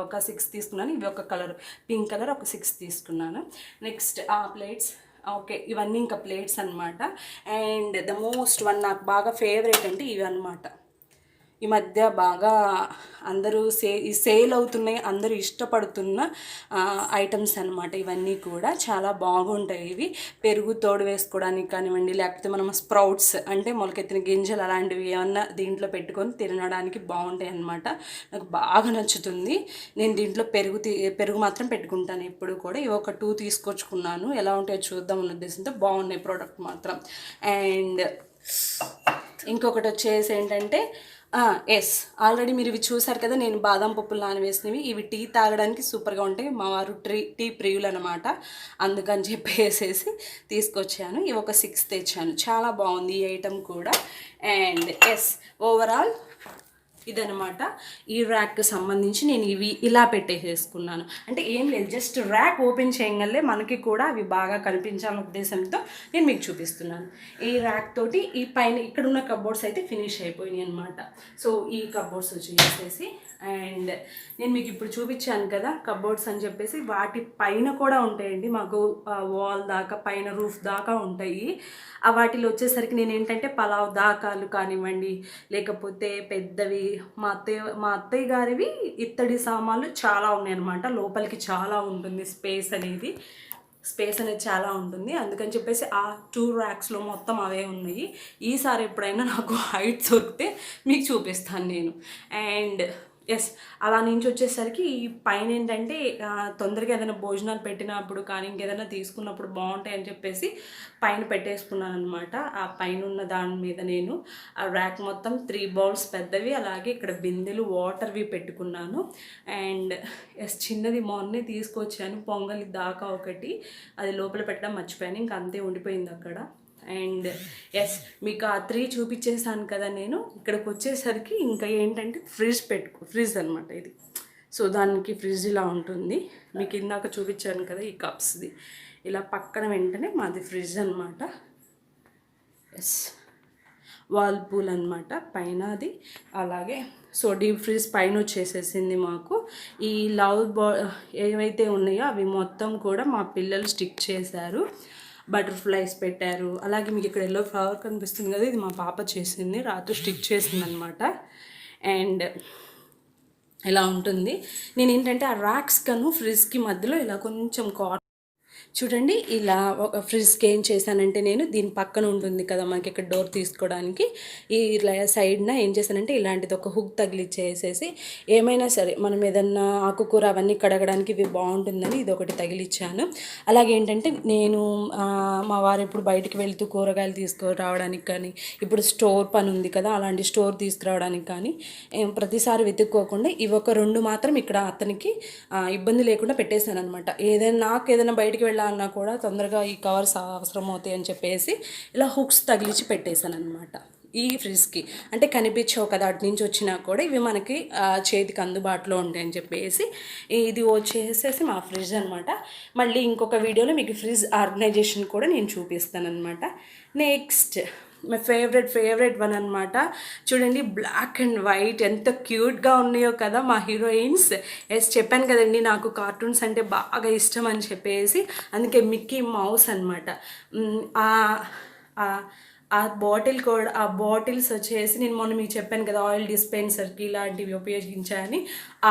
ఒక 6 తీసుకున్నాను. ఇవి ఒక కలర్ పింక్ కలర్ ఒక 6 తీసుకున్నాను. నెక్స్ట్ ఆ ప్లేట్స్, ఓకే ఇవన్నీ ఇంకా ప్లేట్స్ అనమాట. అండ్ ద మోస్ట్ వన్ నాకు బాగా ఫేవరెట్ అంటే ఇవి అనమాట. ఈ మధ్య బాగా అందరూ సేల్ అవుతున్నాయి, అందరూ ఇష్టపడుతున్న ఐటమ్స్ అనమాట. ఇవన్నీ కూడా చాలా బాగుంటాయి. ఇవి పెరుగు తోడు వేసుకోవడానికి కానివ్వండి, లేకపోతే మనం స్ప్రౌట్స్ అంటే మొలకెత్తిన గింజలు అలాంటివి ఏమన్నా దీంట్లో పెట్టుకొని తినడానికి బాగుంటాయి అన్నమాట. నాకు బాగా నచ్చుతుంది. నేను దీంట్లో పెరుగు మాత్రం పెట్టుకుంటాను ఎప్పుడు కూడా. ఇవి ఒక 2 తీసుకొచ్చుకున్నాను, ఎలా ఉంటాయో చూద్దాం అన్న ఉద్దేశంతో. బాగున్నాయి ప్రోడక్ట్ మాత్రం. అండ్ ఇంకొకటి వచ్చేసి ఏంటంటే ఆల్రెడీ మీరు ఇవి చూసారు కదా, నేను బాదం పప్పులు నానవేసినవి. ఇవి టీ తాగడానికి సూపర్గా ఉంటాయి. మా వారు టీ ప్రియులు అనమాట, అందుకని చెప్పేసేసి తీసుకొచ్చాను. ఇవి ఒక 6 తెచ్చాను. చాలా బాగుంది ఈ ఐటమ్ కూడా. అండ్ ఓవరాల్ ఇదనమాట ఈ ర్యాక్కి సంబంధించి నేను ఇవి ఇలా పెట్టేసేసుకున్నాను. అంటే ఏం లేదు, జస్ట్ ర్యాక్ ఓపెన్ చేయగలే మనకి కూడా అవి బాగా కనిపించాలనే ఉద్దేశంతో నేను మీకు చూపిస్తున్నాను. ఈ ర్యాక్ తోటి ఈ పైన ఇక్కడ ఉన్న కబోర్డ్స్ అయితే ఫినిష్ అయిపోయినాయి అనమాట. సో ఈ కబోర్డ్స్ వచ్చేసేసి, అండ్ నేను మీకు ఇప్పుడు చూపించాను కదా కబోర్డ్స్ అని చెప్పేసి, వాటి పైన కూడా ఉంటాయండి మాకు, వాల్ దాకా పైన రూఫ్ దాకా ఉంటాయి. వాటిలో వచ్చేసరికి నేను ఏంటంటే పలావ్ దాకాలు కానివ్వండి, లేకపోతే పెద్దవి మా అత్తయ్య గారివి ఇత్తడి సామాన్లు చాలా ఉన్నాయి అనమాట. లోపలికి చాలా ఉంటుంది స్పేస్ అనేది చాలా ఉంటుంది. అందుకని చెప్పేసి ఆ 2 ర్యాక్స్లో మొత్తం అవే ఉన్నాయి. ఈసారి ఎప్పుడైనా నాకు హైట్ దొరికితే మీకు చూపిస్తాను నేను. అండ్ అలా నుంచి వచ్చేసరికి ఈ పైన ఏంటంటే తొందరగా ఏదైనా భోజనాలు పెట్టినప్పుడు కానీ ఇంకేదైనా తీసుకున్నప్పుడు బాగుంటాయి అని చెప్పేసి పైన పెట్టేసుకున్నాను అనమాట. ఆ పైన ఉన్న దాని మీద నేను ఆ ర్యాక్ మొత్తం 3 బౌల్స్ పెద్దవి, అలాగే ఇక్కడ బిందెలు వాటర్వి పెట్టుకున్నాను. అండ్ చిన్నది మొన్నే తీసుకొచ్చాను పొంగలి దాకా ఒకటి, అది లోపల పెట్టడం మర్చిపోయాను, ఇంకా అంతే ఉండిపోయింది అక్కడ. అండ్ మీకు ఆ 3 చూపించేసాను కదా నేను. ఇక్కడికి వచ్చేసరికి ఇంకా ఏంటంటే ఫ్రిడ్జ్ అనమాట ఇది. సో దానికి ఫ్రిడ్జ్ ఇలా ఉంటుంది. మీకు ఇందాక చూపించాను కదా ఈ కప్స్ది, ఇలా పక్కన వెంటనే మాది ఫ్రిడ్జ్ అనమాట. వాల్పూల్ అనమాట పైన అది. అలాగే సో డీప్ ఫ్రిడ్జ్ పైన వచ్చేసేసింది మాకు. ఈ ఏవైతే ఉన్నాయో అవి మొత్తం కూడా మా పిల్లలు స్టిక్ చేశారు, బటర్ఫ్లైస్ పెట్టారు. అలాగే మీకు ఇక్కడ ఎల్లో ఫ్లవర్ కనిపిస్తుంది కదా, ఇది మా పాప చేసింది, రాత్రి స్టిక్ చేసింది అనమాట. అండ్ ఇలా ఉంటుంది. నేను ఏంటంటే ఆ ర్యాక్స్ కను ఫ్రిడ్జ్కి మధ్యలో ఇలా కొంచెం చూడండి ఇలా ఒక ఫ్రిడ్జ్కి ఏం చేశానంటే నేను దీని పక్కన ఉంటుంది కదా మనకి ఇక్కడ డోర్ తీసుకోవడానికి ఈ ఇలా సైడ్న ఏం చేశానంటే ఇలాంటిది ఒక హుక్ తగిలిచ్చేసేసి ఏమైనా సరే మనం ఏదన్నా ఆకుకూర అవన్నీ కడగడానికి ఇవి బాగుంటుందని ఇది ఒకటి తగిలిచ్చాను. అలాగే ఏంటంటే నేను మా వారు ఇప్పుడు బయటికి వెళ్తూ కూరగాయలు తీసుకురావడానికి కానీ ఇప్పుడు స్టోర్ పని ఉంది కదా అలాంటి స్టోర్ తీసుకురావడానికి కానీ ప్రతిసారి వెతుక్కోకుండా ఇవి ఒక 2 మాత్రం ఇక్కడ అతనికి ఇబ్బంది లేకుండా పెట్టేశాను అనమాట. నాకు ఏదైనా బయటికి వెళ్ళాలన్నా కూడా తొందరగా ఈ కవర్స్ అవసరం అవుతాయి అని చెప్పేసి ఇలా హుక్స్ తగిలించి పెట్టేశాను అనమాట ఈ ఫ్రిడ్జ్కి. అంటే కనిపించవు కదా అటు నుంచి వచ్చినా కూడా ఇవి మనకి చేతికి అందుబాటులో ఉంటాయని చెప్పేసి ఇది వచ్చేసేసి మా ఫ్రిడ్జ్ అనమాట. మళ్ళీ ఇంకొక వీడియోలో మీకు ఫ్రిడ్జ్ ఆర్గనైజేషన్ కూడా నేను చూపిస్తాను అనమాట. నెక్స్ట్ మై ఫేవరెట్ వన్ అనమాట. చూడండి బ్లాక్ అండ్ వైట్ ఎంత క్యూట్గా ఉన్నాయో కదా మా హీరోయిన్స్. చెప్పాను కదండి నాకు కార్టూన్స్ అంటే బాగా ఇష్టం అని చెప్పేసి, అందుకే మిక్కీ మౌస్ అనమాట. ఆ బాటిల్స్ వచ్చేసి నేను మొన్న మీకు చెప్పాను కదా ఆయిల్ డిస్పెన్సర్కి ఇలాంటివి ఉపయోగించాలని.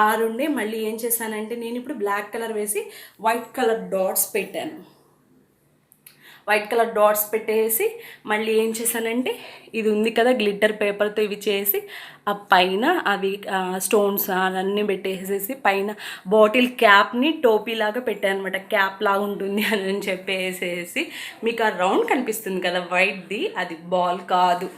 ఆ రెండే మళ్ళీ ఏం చేశానంటే నేను ఇప్పుడు బ్లాక్ కలర్ వేసి వైట్ కలర్ డాట్స్ పెట్టాను. వైట్ కలర్ డాట్స్ పెట్టేసి మళ్ళీ ఏం చేశానంటే ఇది ఉంది కదా గ్లిట్టర్ పేపర్తో ఇవి చేసి ఆ పైన అవి స్టోన్స్ అవన్నీ పెట్టేసేసి పైన బాటిల్ క్యాప్ని టోపీలాగా పెట్టాను అనమాట. క్యాప్ లాగా ఉంటుంది అని చెప్పేసేసి మీకు ఆ రౌండ్ కనిపిస్తుంది కదా వైట్ది, అది బాల్ కాదు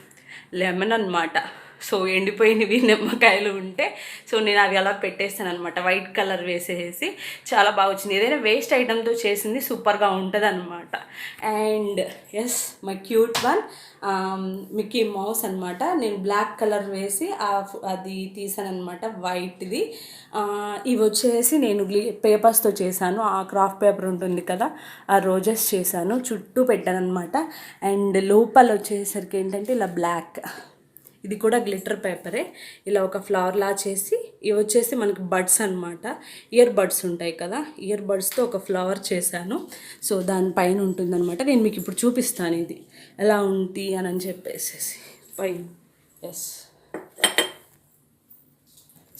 లెమన్ అనమాట. సో ఎండిపోయినవి నిమ్మకాయలు ఉంటే సో నేను అవి అలా పెట్టేస్తాను అనమాట. వైట్ కలర్ వేసేసి చాలా బాగా వచ్చింది. ఏదైనా వేస్ట్ ఐటమ్తో చేసింది సూపర్గా ఉంటుంది అనమాట. And yes my cute one Mickey Mouse అనమాట. నేను బ్లాక్ కలర్ వేసి అది తీసాను అనమాట వైట్ది. ఇవి వచ్చేసి నేను పేపర్స్తో చేశాను. ఆ క్రాఫ్ట్ పేపర్ ఉంటుంది కదా ఆ రోజెస్ చేశాను, చుట్టూ పెట్టాను అనమాట. అండ్ లోపల వచ్చేసరికి ఏంటంటే ఇలా బ్లాక్, ఇది కూడా గ్లిటర్ పేపరే. ఇలా ఒక ఫ్లవర్ లా చేసి ఇవి వచ్చేసి మనకి బడ్స్ అనమాట. ఇయర్ బడ్స్ ఉంటాయి కదా, ఇయర్ బడ్స్తో ఒక ఫ్లవర్ చేశాను. సో దానిపైన ఉంటుందన్నమాట. నేను మీకు ఇప్పుడు చూపిస్తాను ఇది ఎలా ఉంది అని చెప్పేసి పైన. ఎస్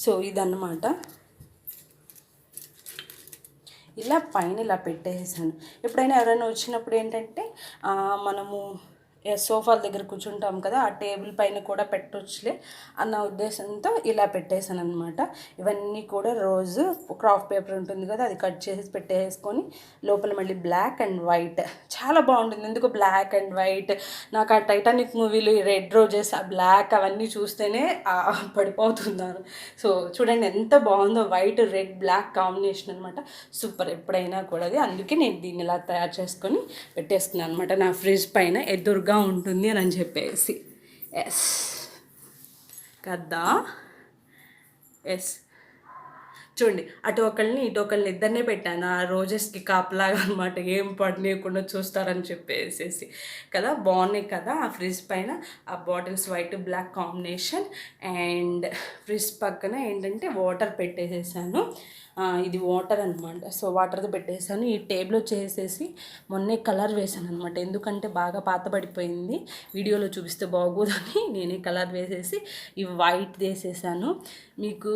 సో ఇదన్నమాట. ఇలా పైన ఇలా పెట్టేసాను. ఎప్పుడైనా ఎవరైనా వచ్చినప్పుడు ఏంటంటే మనము సోఫాల దగ్గర కూర్చుంటాం కదా ఆ టేబుల్ పైన కూడా పెట్టొచ్చులే అన్న ఉద్దేశంతో ఇలా పెట్టేశాను అనమాట. ఇవన్నీ కూడా రోజు క్రాఫ్ట్ పేపర్ ఉంటుంది కదా అది కట్ చేసి పెట్టేసుకొని లోపల మళ్ళీ బ్లాక్ అండ్ వైట్ చాలా బాగుంటుంది. ఎందుకు బ్లాక్ అండ్ వైట్, నాకు ఆ టైటానిక్ మూవీలో రెడ్ రోజెస్ ఆ బ్లాక్ అవన్నీ చూస్తేనే పడిపోతున్నాను. సో చూడండి ఎంత బాగుందో వైట్ రెడ్ బ్లాక్ కాంబినేషన్ అనమాట. సూపర్ ఎప్పుడైనా కూడా అది. అందుకే నేను దీన్ని ఇలా తయారు చేసుకొని పెట్టేసుకున్నాను అనమాట నా ఫ్రిడ్జ్ పైన ఎదురుగా ఉంటుంది అని చెప్పేసి. ఎస్ కదా. ఎస్ చూడండి అటు ఒకళ్ళని ఇటు ఒకళ్ళని ఇద్దరినే పెట్టాను ఆ రోజెస్కి కాపలాగా అనమాట. ఏం పడనీయకుండా చూస్తారని చెప్పేసి కదా. బాగున్నాయి కదా ఆ ఫ్రిడ్జ్ పైన ఆ bottles white black combination. And fridge పక్కన ఏంటంటే వాటర్ పెట్టేసేసాను. ఇది వాటర్ అనమాట. సో వాటర్తో పెట్టేసాను. ఈ టేబుల్ వచ్చేసేసి మొన్నే కలర్ వేసాను అనమాట. ఎందుకంటే బాగా పాతబడిపోయింది, వీడియోలో చూపిస్తే బాగోదని నేనే కలర్ వేసేసి ఈ వైట్ వేసేసాను. మీకు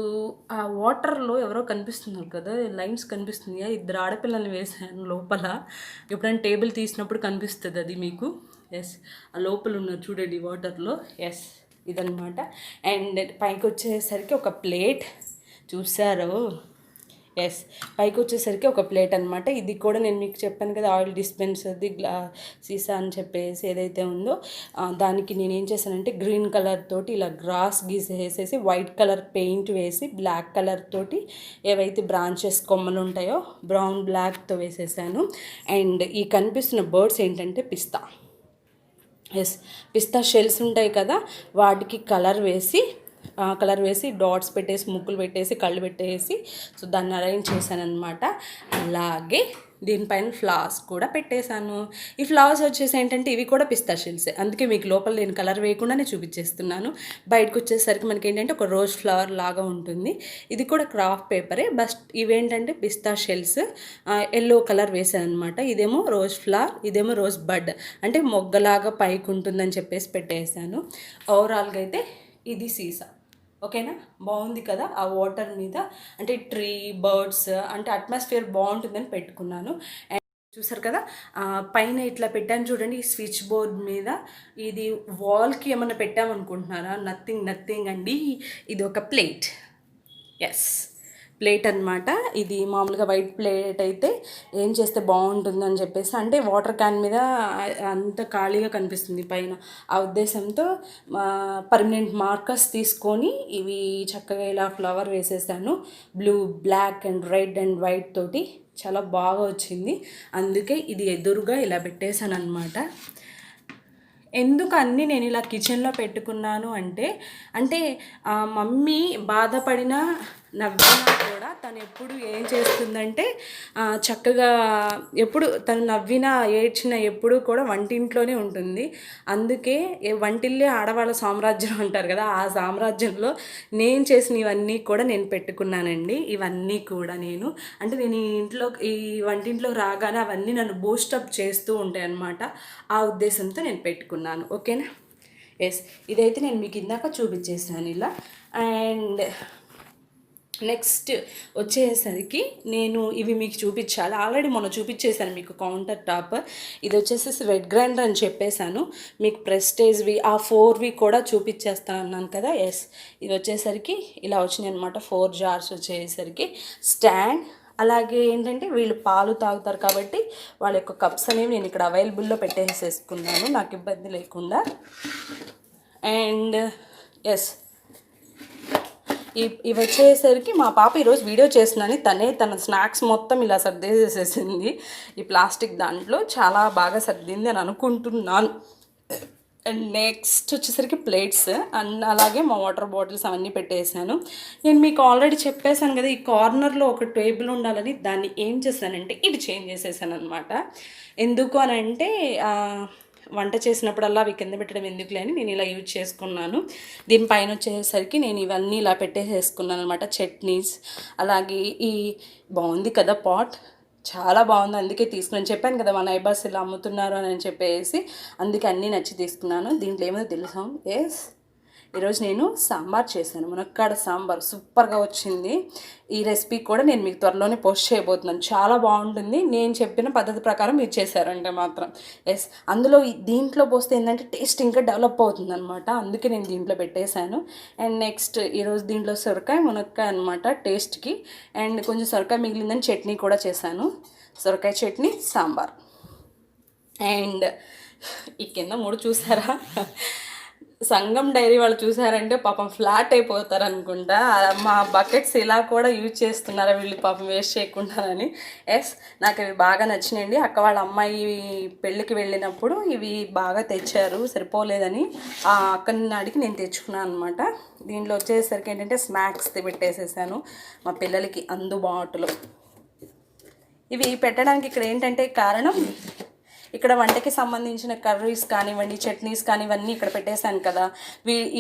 ఆ వాటర్లో ఎవరో కనిపిస్తున్నారు కదా, లైన్స్ కనిపిస్తుంది. ఇద్దరు ఆడపిల్లల్ని వేసాను లోపల. ఎప్పుడైనా టేబుల్ తీసినప్పుడు కనిపిస్తుంది అది మీకు. ఎస్ ఆ లోపల ఉన్నారు చూడండి వాటర్లో. ఎస్ ఇదనమాట. అండ్ పైకి వచ్చేసరికి ఒక ప్లేట్ చూసారో. ఎస్ పైకి వచ్చేసరికి ఒక ప్లేట్ అనమాట. ఇది కూడా నేను మీకు చెప్పాను కదా ఆయిల్ డిస్పెన్సర్ది సీసా అని చెప్పేసి ఏదైతే ఉందో దానికి నేను ఏం చేశానంటే గ్రీన్ కలర్ తోటి ఇలా గ్రాస్ గీసేసేసి వైట్ కలర్ పెయింట్ వేసి బ్లాక్ కలర్ తోటి ఏవైతే బ్రాంచెస్ కొమ్మలు ఉంటాయో బ్రౌన్ బ్లాక్తో వేసేసాను. అండ్ ఈ కనిపిస్తున్న బర్డ్స్ ఏంటంటే పిస్తా. ఎస్ పిస్తా షెల్స్ ఉంటాయి కదా వాటికి కలర్ వేసి డాట్స్ పెట్టేసి ముక్కులు పెట్టేసి కళ్ళు పెట్టేసి సో దాన్ని అరేంజ్ చేశాను అనమాట. అలాగే దీనిపైన ఫ్లవర్స్ కూడా పెట్టేశాను. ఈ ఫ్లవర్స్ వచ్చేసి ఏంటంటే ఇవి కూడా పిస్తా షెల్సే, అందుకే మీకు లోపల నేను కలర్ వేయకుండానే చూపించేస్తున్నాను. బయటకు వచ్చేసరికి మనకి ఏంటంటే ఒక రోజ్ ఫ్లవర్ లాగా ఉంటుంది. ఇది కూడా క్రాఫ్ట్ పేపరే, బట్ ఇవేంటంటే పిస్తా షెల్స్ ఎల్లో కలర్ వేసాను అనమాట. ఇదేమో రోజ్ ఫ్లవర్, ఇదేమో రోజ్ బడ్, అంటే మొగ్గలాగా పైకి ఉంటుందని చెప్పేసి పెట్టేసాను. ఓవరాల్గా అయితే ఇది సీసా. ఓకేనా, బాగుంది కదా ఆ వాటర్ మీద. అంటే ట్రీ బర్డ్స్ అంటే అట్మాస్ఫియర్ బాగుంటుందని పెట్టుకున్నాను. చూసారు కదా, పైన ఇట్లా పెట్టాను చూడండి ఈ స్విచ్ బోర్డ్ మీద. ఇది వాల్కి ఏమన్నా పెట్టామనుకుంటున్నారా? నథింగ్ అండి, ఇది ఒక ప్లేట్. ఎస్, ప్లేట్ అనమాట. ఇది మామూలుగా వైట్ ప్లేట్ అయితే ఏం చేస్తే బాగుంటుందని చెప్పేసి, అంటే వాటర్ క్యాన్ మీద అంత ఖాళీగా కనిపిస్తుంది పైన, ఆ ఉద్దేశంతో పర్మనెంట్ మార్కర్స్ తీసుకొని ఇవి చక్కగా ఇలా ఫ్లవర్ వేసేసాను. Blue, black and red and white తోటి చాలా బాగా వచ్చింది. అందుకే ఇది ఎదురుగా ఇలా పెట్టేశాను అనమాట. ఎందుకు అన్నీ నేను ఇలా కిచెన్లో పెట్టుకున్నాను అంటే మమ్మీ బాధపడిన నవ్వినా కూడా తను ఎప్పుడు ఏం చేస్తుందంటే చక్కగా ఎప్పుడు తను నవ్వినా ఏడ్చినా ఎప్పుడు కూడా వంటింట్లోనే ఉంటుంది. అందుకే వంటిల్లే ఆడవాళ్ళ సామ్రాజ్యం అంటారు కదా, ఆ సామ్రాజ్యంలో నేను చేసిన ఇవన్నీ కూడా నేను పెట్టుకున్నానండి. ఇవన్నీ కూడా నేను ఈ వంటింట్లో రాగానే అవన్నీ నన్ను బూస్టప్ చేస్తూ ఉంటాయి అన్నమాట. ఆ ఉద్దేశంతో నేను పెట్టుకున్నాను. ఓకేనా? ఎస్, ఇదైతే నేను మీకు ఇందాక చూపించేసాను ఇలా. అండ్ నెక్స్ట్ వచ్చేసరికి నేను ఇవి మీకు చూపించాలి. ఆల్రెడీ మొన్న చూపించేశాను మీకు కౌంటర్ టాప్. ఇది వచ్చేసి వెట్ గ్రైండర్ అని చెప్పేశాను. మీకు ప్రెస్టేజ్వి ఆ 4వి కూడా చూపించేస్తాను అన్నాను కదా. ఎస్, ఇది వచ్చేసరికి ఇలా వచ్చినాయి అనమాట. 4 జార్స్ వచ్చేసరికి స్టాండ్. అలాగే ఏంటంటే వీళ్ళు పాలు తాగుతారు కాబట్టి వాళ్ళ యొక్క కప్స్ అనేవి నేను ఇక్కడ అవైలబుల్లో పెట్టేసేసుకున్నాను నాకు ఇబ్బంది లేకుండా. అండ్ ఎస్, ఇవి వచ్చేసరికి మా పాప ఈరోజు వీడియో చేస్తున్నాను, తన స్నాక్స్ మొత్తం ఇలా సర్దేసేసింది ఈ ప్లాస్టిక్ దాంట్లో. చాలా బాగా సర్దింది అని అనుకుంటున్నాను. అండ్ నెక్స్ట్ వచ్చేసరికి ప్లేట్స్ అండ్ అలాగే మా వాటర్ బాటిల్స్ అవన్నీ పెట్టేసాను. నేను మీకు ఆల్రెడీ చెప్పేశాను కదా, ఈ కార్నర్లో ఒక టేబుల్ ఉండాలని. దాన్ని ఏం చేశానంటే ఇది చేంజ్ చేసేసాను అనమాట. ఎందుకు అని అంటే వంట చేసినప్పుడల్లా అవి కింద పెట్టడం ఎందుకులే అని నేను ఇలా యూజ్ చేసుకున్నాను. దీనిపైన వచ్చేసరికి నేను ఇవన్నీ ఇలా పెట్టేసేసుకున్నాను అనమాట. చట్నీస్, అలాగే ఈ బాగుంది కదా పాట్, చాలా బాగుంది. అందుకే తీసుకున్నాను. చెప్పాను కదా మా నైబర్స్ ఇలా అమ్ముతున్నారు అని చెప్పేసి, అందుకే అన్నీ నచ్చి తీసుకున్నాను. దీంట్లో ఏమో తెలుసా, ఎస్, ఈరోజు నేను సాంబార్ చేశాను, మునక్కాడ సాంబార్. సూపర్గా వచ్చింది. ఈ రెసిపీ కూడా నేను మీకు త్వరలోనే పోస్ట్ చేయబోతున్నాను. చాలా బాగుంటుంది. నేను చెప్పిన పద్ధతి ప్రకారం మీరు చేశారంటే మాత్రం. ఎస్, అందులో దీంట్లో పోస్తే ఏంటంటే టేస్ట్ ఇంకా డెవలప్ అవుతుంది అనమాట. అందుకే నేను దీంట్లో పెట్టేశాను. అండ్ నెక్స్ట్ ఈరోజు దీంట్లో సొరకాయ మునక్కాయ అనమాట టేస్ట్కి. అండ్ కొంచెం సొరకాయ మిగిలిందని చట్నీ కూడా చేశాను. సొరకాయ చట్నీ, సాంబార్. అండ్ ఈ కింద 3 చూసారా, సంగం డైరీ వాళ్ళు చూసారంటే పాపం ఫ్లాట్ అయిపోతారు అనుకుంటా. మా బకెట్స్ ఇలా కూడా యూజ్ చేస్తున్నారా వీళ్ళు పాపం వేస్ట్ చేయకుండానని. ఎస్, నాకు ఇవి బాగా నచ్చినాయండి. అక్క వాళ్ళ అమ్మాయి పెళ్ళికి వెళ్ళినప్పుడు ఇవి బాగా తెచ్చారు, సరిపోలేదని ఆ అక్కని అడిగి నేను తెచ్చుకున్నాను అనమాట. దీంట్లో వచ్చేసరికి ఏంటంటే స్నాక్స్ పెట్టేసేసాను మా పిల్లలకి అందుబాటులో. ఇవి పెట్టడానికి ఇక్కడ ఏంటంటే కారణం, ఇక్కడ వంటకి సంబంధించిన కర్రీస్ కానివ్వండి, చట్నీస్ కానివ్వండి ఇక్కడ పెట్టేశాను కదా.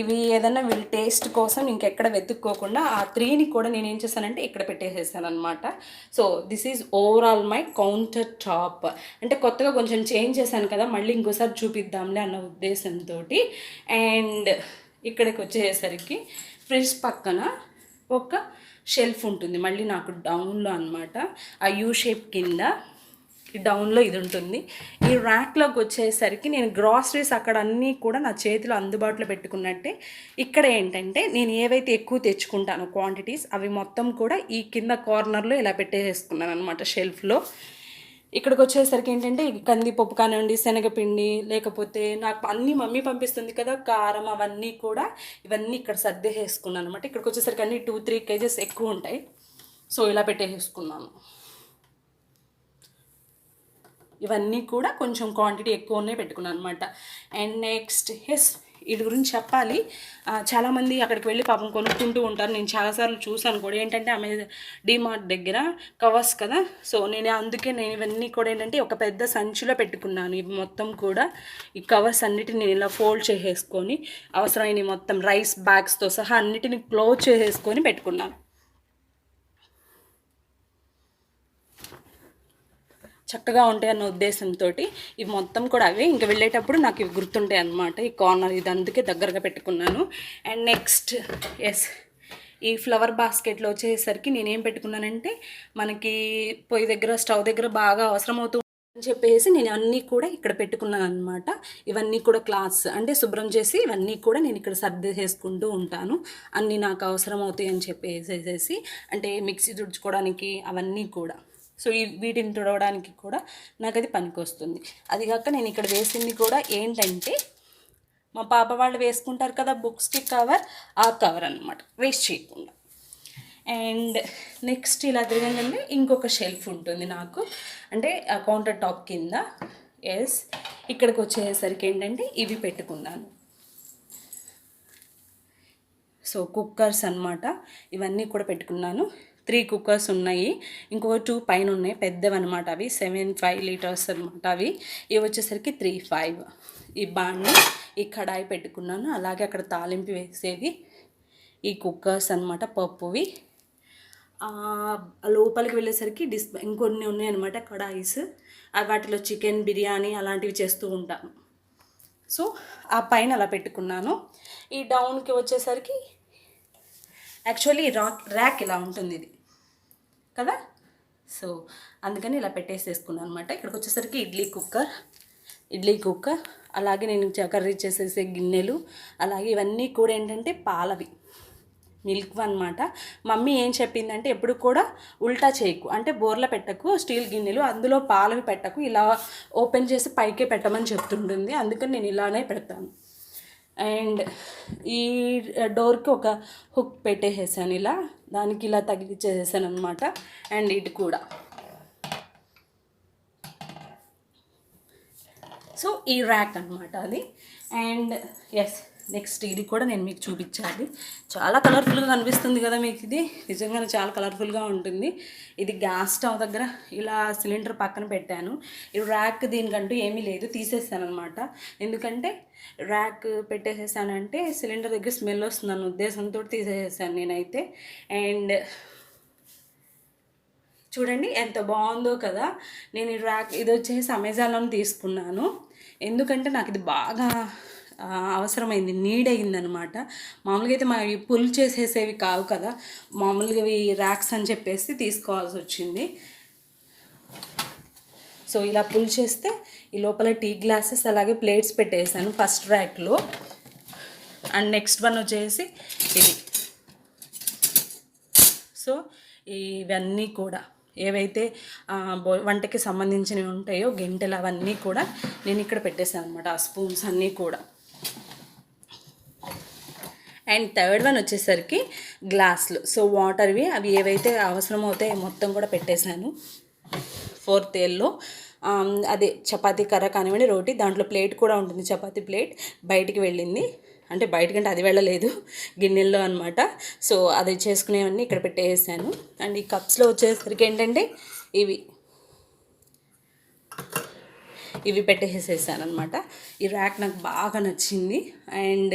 ఇవి ఏదైనా వీళ్ళ టేస్ట్ కోసం ఇంకెక్కడ వెతుక్కోకుండా ఆ 3ని కూడా నేను ఏం చేశానంటే ఇక్కడ పెట్టేసేసాను అనమాట. So this is overall my counter top. అంటే కొత్తగా కొంచెం చేంజ్ చేశాను కదా, మళ్ళీ ఇంకోసారి చూపిద్దాంలే అన్న ఉద్దేశంతో. అండ్ ఇక్కడికి వచ్చేసరికి ఫ్రిడ్జ్ పక్కన ఒక షెల్ఫ్ ఉంటుంది మళ్ళీ నాకు డౌన్లో అనమాట. ఆ యూ షేప్ కింద డౌన్లో ఇది ఉంటుంది. ఈ ర్యాక్లోకి వచ్చేసరికి నేను గ్రాసరీస్ అక్కడ అన్నీ కూడా నా చేతిలో అందుబాటులో పెట్టుకున్నట్టే ఇక్కడ ఏంటంటే నేను ఏవైతే ఎక్కువ తెచ్చుకుంటానో క్వాంటిటీస్ అవి మొత్తం కూడా ఈ కింద కార్నర్లో ఇలా పెట్టేసుకున్నాను అనమాట షెల్ఫ్లో. ఇక్కడికి వచ్చేసరికి ఏంటంటే కందిపప్పు కానివ్వండి, శనగపిండి, లేకపోతే నాకు అన్నీ మమ్మీ పంపిస్తుంది కదా, కారం, అవన్నీ కూడా ఇవన్నీ ఇక్కడ సర్దేసేసుకున్నాను అనమాట. ఇక్కడికి వచ్చేసరికి అన్నీ 2-3 kgs ఎక్కువ ఉంటాయి. సో ఇలా పెట్టేసుకున్నాను. ఇవన్నీ కూడా కొంచెం క్వాంటిటీ ఎక్కువనే పెట్టుకున్నాను అనమాట. అండ్ నెక్స్ట్ ఎస్, వీటి గురించి చెప్పాలి. చాలామంది అక్కడికి వెళ్ళి పాపం కొనుక్కుంటూ ఉంటారు. నేను చాలాసార్లు చూసాను కూడా. ఏంటంటే ఆమె డిమార్ట్ దగ్గర కవర్స్ కదా, సో అందుకే నేను ఇవన్నీ కూడా ఏంటంటే ఒక పెద్ద సంచిలో పెట్టుకున్నాను. ఇవి మొత్తం కూడా ఈ కవర్స్ అన్నిటిని నేను ఇలా ఫోల్డ్ చేసేసుకొని అవసరమైన మొత్తం రైస్ బ్యాగ్స్తో సహా అన్నిటిని క్లోజ్ చేసేసుకొని పెట్టుకున్నాను. చక్కగా ఉంటాయి అన్న ఉద్దేశంతో ఇవి మొత్తం కూడా అవే. ఇంకా వెళ్ళేటప్పుడు నాకు ఇవి గుర్తుంటాయి అన్నమాట. ఈ కార్నర్ ఇది అందుకే దగ్గరగా పెట్టుకున్నాను. అండ్ నెక్స్ట్ ఎస్, ఈ ఫ్లవర్ బాస్కెట్లో వచ్చేసరికి నేనేం పెట్టుకున్నానంటే మనకి పొయ్యి దగ్గర, స్టవ్ దగ్గర బాగా అవసరమవుతూ అని చెప్పేసి నేను అన్నీ కూడా ఇక్కడ పెట్టుకున్నాను అనమాట. ఇవన్నీ కూడా క్లాత్స్ అంటే శుభ్రం చేసి ఇవన్నీ కూడా నేను ఇక్కడ సర్ది చేసుకుంటూ ఉంటాను. అన్నీ నాకు అవసరం అవుతాయి అని చెప్పేసేసి అంటే మిక్సీ తుడుచుకోవడానికి అవన్నీ కూడా. సో వీటిని తుడవడానికి కూడా నాకు అది పనికొస్తుంది. అది కాక నేను ఇక్కడ వేసింది కూడా ఏంటంటే మా పాప వాళ్ళు వేసుకుంటారు కదా బుక్స్కి కవర్, ఆ కవర్ అనమాట, వేస్ట్ చేయకుండా. అండ్ నెక్స్ట్ ఇలా తిరగంగానే ఇంకొక షెల్ఫ్ ఉంటుంది నాకు, అంటే ఆ కౌంటర్ టాప్ కింద. ఎస్, ఇక్కడికి వచ్చేసరికి ఏంటంటే ఇవి పెట్టుకున్నాను. సో కుక్కర్స్ అనమాట, ఇవన్నీ కూడా పెట్టుకున్నాను. 3 కుక్కర్స్ ఉన్నాయి, ఇంకొక 2 పైన ఉన్నాయి పెద్దవి అనమాట. అవి 7-5 లీటర్స్ అనమాట. అవి ఇవి వచ్చేసరికి 3-5. ఈ బాండి, ఈ కడాయి పెట్టుకున్నాను. అలాగే అక్కడ తాలింపు వేసేవి ఈ కుక్కర్స్ అనమాట, పప్పువి. లోపలికి వెళ్ళేసరికి ఇంకొన్ని ఉన్నాయి అనమాట కడాయిస్. వాటిలో చికెన్ బిర్యానీ అలాంటివి చేస్తూ ఉంటాను. సో ఆ పైన అలా పెట్టుకున్నాను. ఈ డౌన్కి వచ్చేసరికి యాక్చువల్లీ ర్యాక్ ఇలా ఉంటుంది ఇది కదా, సో అందుకని ఇలా పెట్టేసేసుకున్నాను అనమాట. ఇక్కడికి వచ్చేసరికి ఇడ్లీ కుక్కర్, అలాగే నేను కర్రీ చేసేసే గిన్నెలు, అలాగే ఇవన్నీ కూడా ఏంటంటే పాలవి, మిల్క్ అనమాట. మమ్మీ ఏం చెప్పిందంటే ఎప్పుడు కూడా ఉల్టా చేయకు, అంటే బోర్ల పెట్టకు స్టీల్ గిన్నెలు, అందులో పాలవి పెట్టకు, ఇలా ఓపెన్ చేసి పైకే పెట్టమని చెప్తుంటుంది. అందుకని నేను ఇలానే పెడతాను. అండ్ ఈ డోర్కి ఒక హుక్ పెట్టేసేసాను, ఇలా దానికి ఇలా తగిలిచ్చేసేసాను అనమాట. అండ్ ఇది కూడా, సో ఈ ర్యాక్ అనమాట అది. అండ్ ఎస్, నెక్స్ట్ ఇది కూడా నేను మీకు చూపించాలి. చాలా కలర్ఫుల్గా కనిపిస్తుంది కదా మీకు, ఇది నిజంగానే చాలా కలర్ఫుల్గా ఉంటుంది. ఇది గ్యాస్ స్టవ్ దగ్గర ఇలా సిలిండర్ పక్కన పెట్టాను. ఈ ర్యాక్ దీనికంటూ ఏమీ లేదు, తీసేసాను అనమాట. ఎందుకంటే ర్యాక్ పెట్టేసేసానంటే సిలిండర్ దగ్గర స్మెల్ వస్తుంది అన్న ఉద్దేశంతో తీసేసాను నేనైతే. అండ్ చూడండి ఎంత బాగుందో కదా. నేను ఈ ర్యాక్ ఇది వచ్చేసి అమెజాన్లో తీసుకున్నాను. ఎందుకంటే నాకు ఇది బాగా అవసరమైంది, నీడ్ అయిందనమాట. మామూలుగా అయితే ఇవి పుల్ చేసేసేవి కావు కదా, మామూలుగా ఇవి ర్యాక్స్ అని చెప్పేసి తీసుకోవాల్సి వచ్చింది. సో ఇలా పుల్ చేస్తే ఈ లోపల టీ గ్లాసెస్ అలాగే ప్లేట్స్ పెట్టేసాను ఫస్ట్ ర్యాక్లో. అండ్ నెక్స్ట్ వన్ వచ్చేసి ఇది. సో ఇవన్నీ కూడా ఏవైతే వంటకి సంబంధించినవి ఉంటాయో గెంటెలు అవన్నీ కూడా నేను ఇక్కడ పెట్టేసాను అనమాట, ఆ స్పూన్స్ అన్నీ కూడా. అండ్ థర్డ్ వన్ వచ్చేసరికి గ్లాసులు, సో వాటర్వి అవి ఏవైతే అవసరం అవుతాయో మొత్తం కూడా పెట్టేశాను. 4th ఏల్లో అదే చపాతీ కర్ర కానివ్వండి, రోటీ, దాంట్లో ప్లేట్ కూడా ఉంటుంది, చపాతీ ప్లేట్ బయటికి వెళ్ళింది, అంటే బయటకంటే అది వెళ్ళలేదు గిన్నెల్లో అనమాట. సో అది చేసుకునేవన్నీ ఇక్కడ పెట్టేసాను. అండ్ ఈ కప్స్లో వచ్చేసరికి ఏంటంటే ఇవి పెట్టేసేసాను అనమాట. ఈ ర్యాక్ నాకు బాగా నచ్చింది. అండ్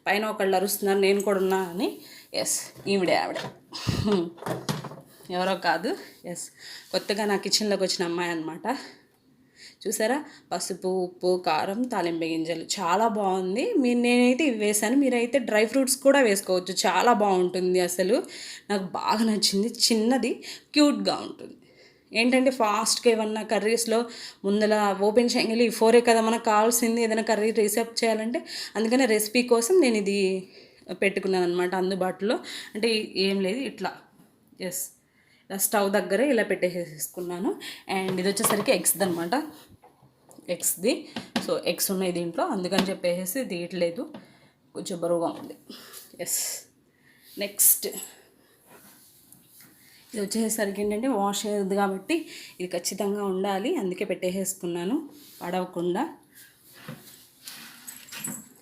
పైన ఒకళ్ళు అరుస్తున్నారు నేను కూడా ఉన్నా అని. ఎస్, ఆవిడ ఎవరో కాదు, ఎస్ కొత్తగా నా కిచెన్లోకి వచ్చిన అమ్మాయి అనమాట. చూసారా, పసుపు, ఉప్పు, కారం, తాలింపు గింజలు, చాలా బాగుంది. నేనైతే ఇవి వేసాను, మీరైతే డ్రై ఫ్రూట్స్ కూడా వేసుకోవచ్చు, చాలా బాగుంటుంది. అసలు నాకు బాగా నచ్చింది, చిన్నది క్యూట్గా ఉంటుంది. ఏంటంటే ఫాస్ట్గా ఏమన్నా కర్రీస్లో ముందల ఓపెన్ చేయగలి 4 కదా మనకు కావాల్సింది, ఏదైనా కర్రీ రీసెప్ చేయాలంటే. అందుకనే రెసిపీ కోసం నేను ఇది పెట్టుకున్నాను అనమాట అందుబాటులో. అంటే ఏం లేదు, ఇట్లా ఎస్ స్టవ్ దగ్గర ఇలా పెట్టేసేసుకున్నాను. అండ్ ఇది వచ్చేసరికి ఎగ్స్ది అనమాట, ఎగ్స్ది. సో ఎగ్స్ ఉన్నాయి దీంట్లో, అందుకని చెప్పేసి తీయట్లేదు, కొంచెం బరువుగా ఉంది. ఎస్, నెక్స్ట్ ఇది వచ్చేసరికి ఏంటంటే వాష్ అయ్యేది కాబట్టి ఇది ఖచ్చితంగా ఉండాలి, అందుకే పెట్టేసేసుకున్నాను పడవకుండా.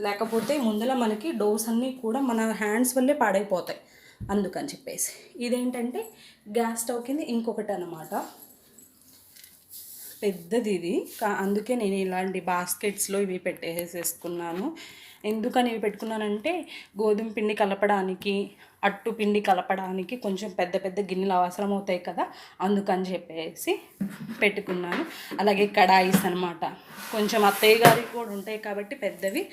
లేకపోతే ముందర మనకి డోస్ అన్నీ కూడా మన హ్యాండ్స్ వల్లే పాడైపోతాయి, అందుకని చెప్పేసి. ఇదేంటంటే గ్యాస్ స్టవ్ కింద ఇంకొకటి అనమాట, పెద్దది ఇది. అందుకే నేను ఇలాంటి బాస్కెట్స్లో ఇవి పెట్టేసేసుకున్నాను. ఎందుకని ఇవి పెట్టుకున్నానంటే గోధుమ పిండి కలపడానికి, అట్టు పిండి కలపడానికి కొంచెం పెద్ద పెద్ద గిన్నెలు అవసరం అవుతాయి కదా, అందుకని చెప్పేసి పెట్టుకున్నాను. అలాగే కడాయిస్ అనమాట, కొంచెం అత్తయ్య గారికి కూడా ఉంటాయి కాబట్టి పెద్దవి,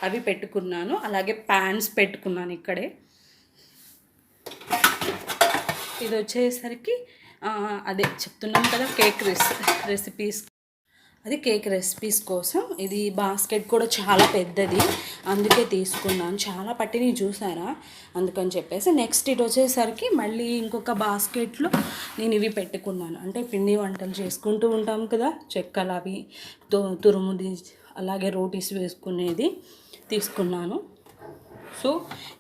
అవి పెట్టుకున్నాను. అలాగే ప్యాన్స్ పెట్టుకున్నాను ఇక్కడే. ఇది వచ్చేసరికి అదే చెప్తున్నాం కదా, కేక్ రెసిపీస్ అది కేక్ రెసిపీస్ కోసం. ఇది బాస్కెట్ కూడా చాలా పెద్దది, అందుకే తీసుకున్నాను. చాలా పట్టిని చూసారా, అందుకని చెప్పేసి. నెక్స్ట్ ఇటు వచ్చేసరికి మళ్ళీ ఇంకొక బాస్కెట్లో నేను ఇవి పెట్టుకున్నాను. అంటే పిండి వంటలు చేసుకుంటూ ఉంటాం కదా, చెక్కలు అవి తురుముది, అలాగే రోటీస్ వేసుకునేది తీసుకున్నాను. సో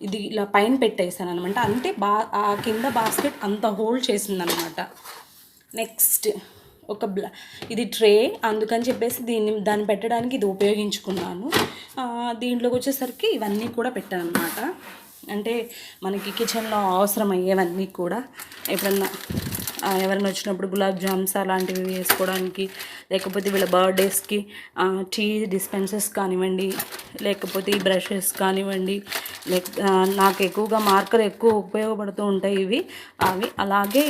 ఇది ఇలా పైన పెట్టేసాను అనమాట. అంటే ఆ కింద బాస్కెట్ అంత హోల్డ్ చేసిందనమాట. నెక్స్ట్ ఒక ఇది ట్రే, అందుకని చెప్పేసి దాన్ని పెట్టడానికి ఇది ఉపయోగించుకున్నాను. దీంట్లోకి వచ్చేసరికి ఇవన్నీ కూడా పెట్టాను అనమాట. అంటే మనకి కిచెన్లో అవసరమయ్యేవన్నీ కూడా, ఎప్పుడన్నా ఎవరైనా వచ్చినప్పుడు గులాబ్ జామ్స్ అలాంటివి వేసుకోవడానికి, లేకపోతే వీళ్ళ బర్త్డేస్కి టీ డిస్పెన్సర్స్ కానివ్వండి, లేకపోతే ఈ బ్రషెస్ కానివ్వండి, నాకు ఎక్కువగా మార్కర్ ఎక్కువ ఉపయోగపడుతూ ఉంటాయి ఇవి అవి. అలాగే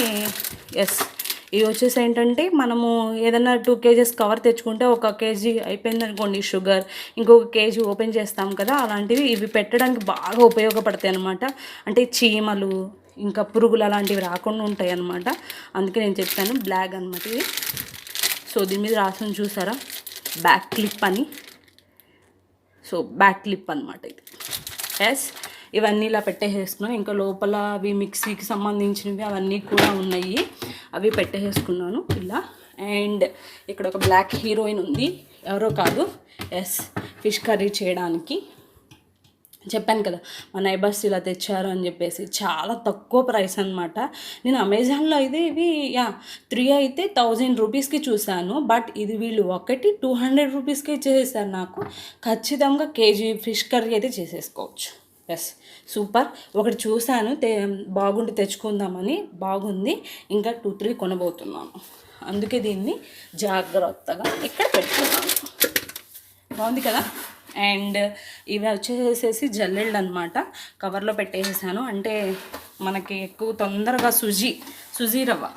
ఇవి వచ్చేసి ఏంటంటే, మనము ఏదైనా 2 kgs కవర్ తెచ్చుకుంటే 1 kg అయిపోయిందనుకోండి షుగర్, ఇంకొక kg ఓపెన్ చేస్తాం కదా, అలాంటివి ఇవి పెట్టడానికి బాగా ఉపయోగపడతాయి అన్నమాట. అంటే చీమలు ఇంకా పురుగులు అలాంటివి రాకుండా ఉంటాయి అన్నమాట. అందుకే నేను చెప్పాను బ్లాక్ అనమాట ఇది. సో దీని మీద రాసిన చూసారా, బ్యాక్ క్లిప్ అని. సో బ్యాక్ క్లిప్ అనమాట ఇది. ఇవన్నీ ఇలా పెట్టేసుకున్నాను. ఇంకా లోపల అవి మిక్సీకి సంబంధించినవి అవన్నీ కూడా ఉన్నాయి, అవి పెట్టేసుకున్నాను ఇలా. అండ్ ఇక్కడ ఒక బ్లాక్ హీరోయిన్ ఉంది, ఎవరో కాదు, ఫిష్ కర్రీ చేయడానికి. చెప్పాను కదా మా నైబర్స్ ఇలా తెచ్చారు అని చెప్పేసి, చాలా తక్కువ ప్రైస్ అనమాట. నేను అమెజాన్లో అయితే ఇవి 3 అయితే 1000 రూపీస్కి చూశాను, బట్ ఇది వీళ్ళు ఒకటి 200 రూపీస్కి ఇచ్చేసారు నాకు. ఖచ్చితంగా కేజీ ఫిష్ కర్రీ అయితే చేసేసుకోవచ్చు. సూపర్. ఒకటి చూశాను, బాగుండి తెచ్చుకుందామని, బాగుంది. ఇంకా 2-3 కొనబోతున్నాను, అందుకే దీన్ని జాగ్రత్తగా ఇక్కడ పెట్టుకున్నాను. బాగుంది కదా. అండ్ ఇవి వచ్చేసేసి జల్లెళ్ళు అనమాట, కవర్లో పెట్టేసాను. అంటే మనకి ఎక్కువ తొందరగా సుజీ రవ్వ,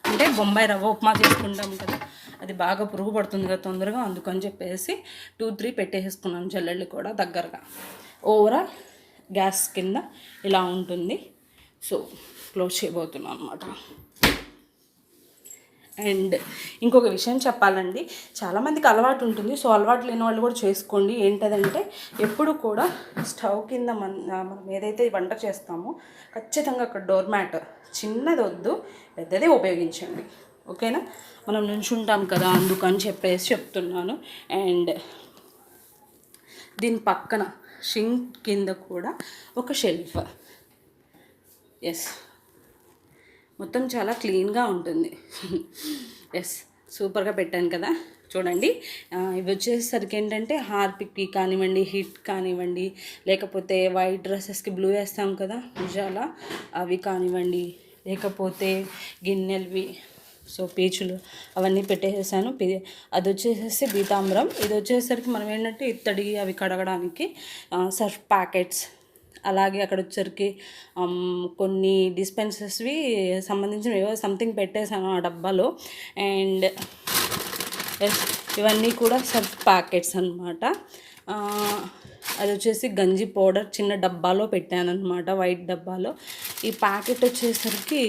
అంటే బొంబాయి రవ్వ ఉప్మా చేసుకుంటాం కదా, అది బాగా పురుగు పడుతుంది కదా తొందరగా, అందుకని చెప్పేసి 2-3 పెట్టేసుకున్నాను జల్లెళ్ళు కూడా దగ్గరగా. ఓవరాల్ గ్యాస్ కింద ఇలా ఉంటుంది. సో క్లోజ్ చేయబోతున్నాను అనమాట. అండ్ ఇంకొక విషయం చెప్పాలండి, చాలామందికి అలవాటు ఉంటుంది, సో అలవాటు లేని వాళ్ళు కూడా చేసుకోండి. ఏంటదంటే, ఎప్పుడు కూడా స్టవ్ కింద మనం ఏదైతే వంట చేస్తామో ఖచ్చితంగా అక్కడ డోర్ మ్యాట్ చిన్నది వద్దు, పెద్దదే ఉపయోగించండి. ఓకేనా, మనం నుంచుంటాం కదా, అందుకని చెప్పేసి చెప్తున్నాను. అండ్ దీని పక్కన షింక్ కింద కూడా ఒక షెల్ఫ్. మొత్తం చాలా క్లీన్గా ఉంటుంది. సూపర్గా పెట్టాను కదా, చూడండి. ఇవి వచ్చేసరికి ఏంటంటే హార్పిక్కి కానివ్వండి, హిట్ కానివ్వండి, లేకపోతే వైట్ డ్రెస్సెస్కి బ్లూ వేస్తాం కదా నిజాల, అవి కానివ్వండి, లేకపోతే గిన్నెలవి, సో పీచులు అవన్నీ పెట్టేసేసాను. అది వచ్చేసేసి పీతాంబరం. ఇది వచ్చేసరికి మనం ఏంటంటే ఇత్తడి అవి కడగడానికి సర్ఫ్ ప్యాకెట్స్, అలాగే అక్కడ వచ్చరికి కొన్ని డిస్పెన్సర్స్వి సంబంధించిన ఏవో సంథింగ్ పెట్టేసాను ఆ డబ్బాలో. అండ్ ఇవన్నీ కూడా సర్ఫ్ ప్యాకెట్స్ అనమాట. అది వచ్చేసి గంజి పౌడర్ చిన్న డబ్బాలో పెట్టాను అనమాట, వైట్ డబ్బాలో. ఈ ప్యాకెట్ వచ్చేసరికి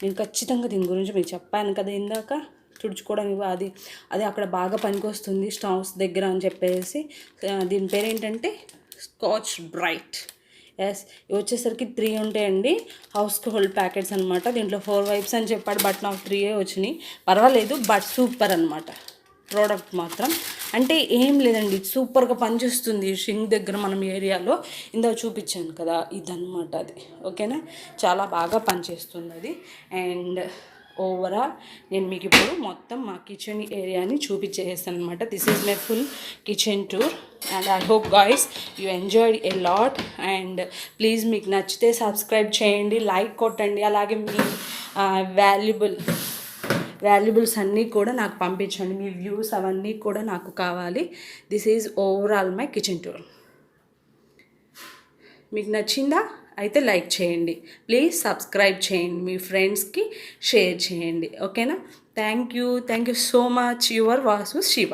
నేను ఖచ్చితంగా దీని గురించి మీకు చెప్పాను కదా ఇందాక, తుడుచుకోవడానికి అది అక్కడ బాగా పనికొస్తుంది స్టవ్స్ దగ్గర అని చెప్పేసి. దీని పేరు ఏంటంటే స్కాచ్ బ్రైట్. ఇవి వచ్చేసరికి 3 ఉంటాయండి, హౌస్ హోల్డ్ ప్యాకెట్స్ అనమాట. దీంట్లో 4 వైప్స్ అని చెప్పాడు, బట్ నాకు 3 వచ్చినాయి. పర్వాలేదు, బట్ సూపర్ అనమాట ప్రోడక్ట్ మాత్రం. అంటే ఏం లేదండి, సూపర్గా పనిచేస్తుంది షింక్ దగ్గర మనం ఏరియాలో. ఇందాక చూపించాను కదా, ఇదన్నమాట అది. ఓకేనా, చాలా బాగా పనిచేస్తుంది అది. అండ్ ఓవరాల్ నేను మీకు ఇప్పుడు మొత్తం మా కిచెన్ ఏరియాని చూపించేస్తాను అనమాట. This is my full kitchen tour and I hope guys you enjoyed a lot. And please మీకు నచ్చితే సబ్స్క్రైబ్ చేయండి, లైక్ కొట్టండి, అలాగే మీ వాల్యుబుల్స్ అన్నీ కూడా నాకు పంపించండి, మీ వ్యూస్ అవన్నీ కూడా నాకు కావాలి. This is overall my kitchen tour. మీకు నచ్చిందా? అయితే లైక్ చేయండి, ప్లీజ్ సబ్స్క్రైబ్ చేయండి, మీ ఫ్రెండ్స్కి షేర్ చేయండి. ఓకేనా, thank you so much. Your Vasu Shiva.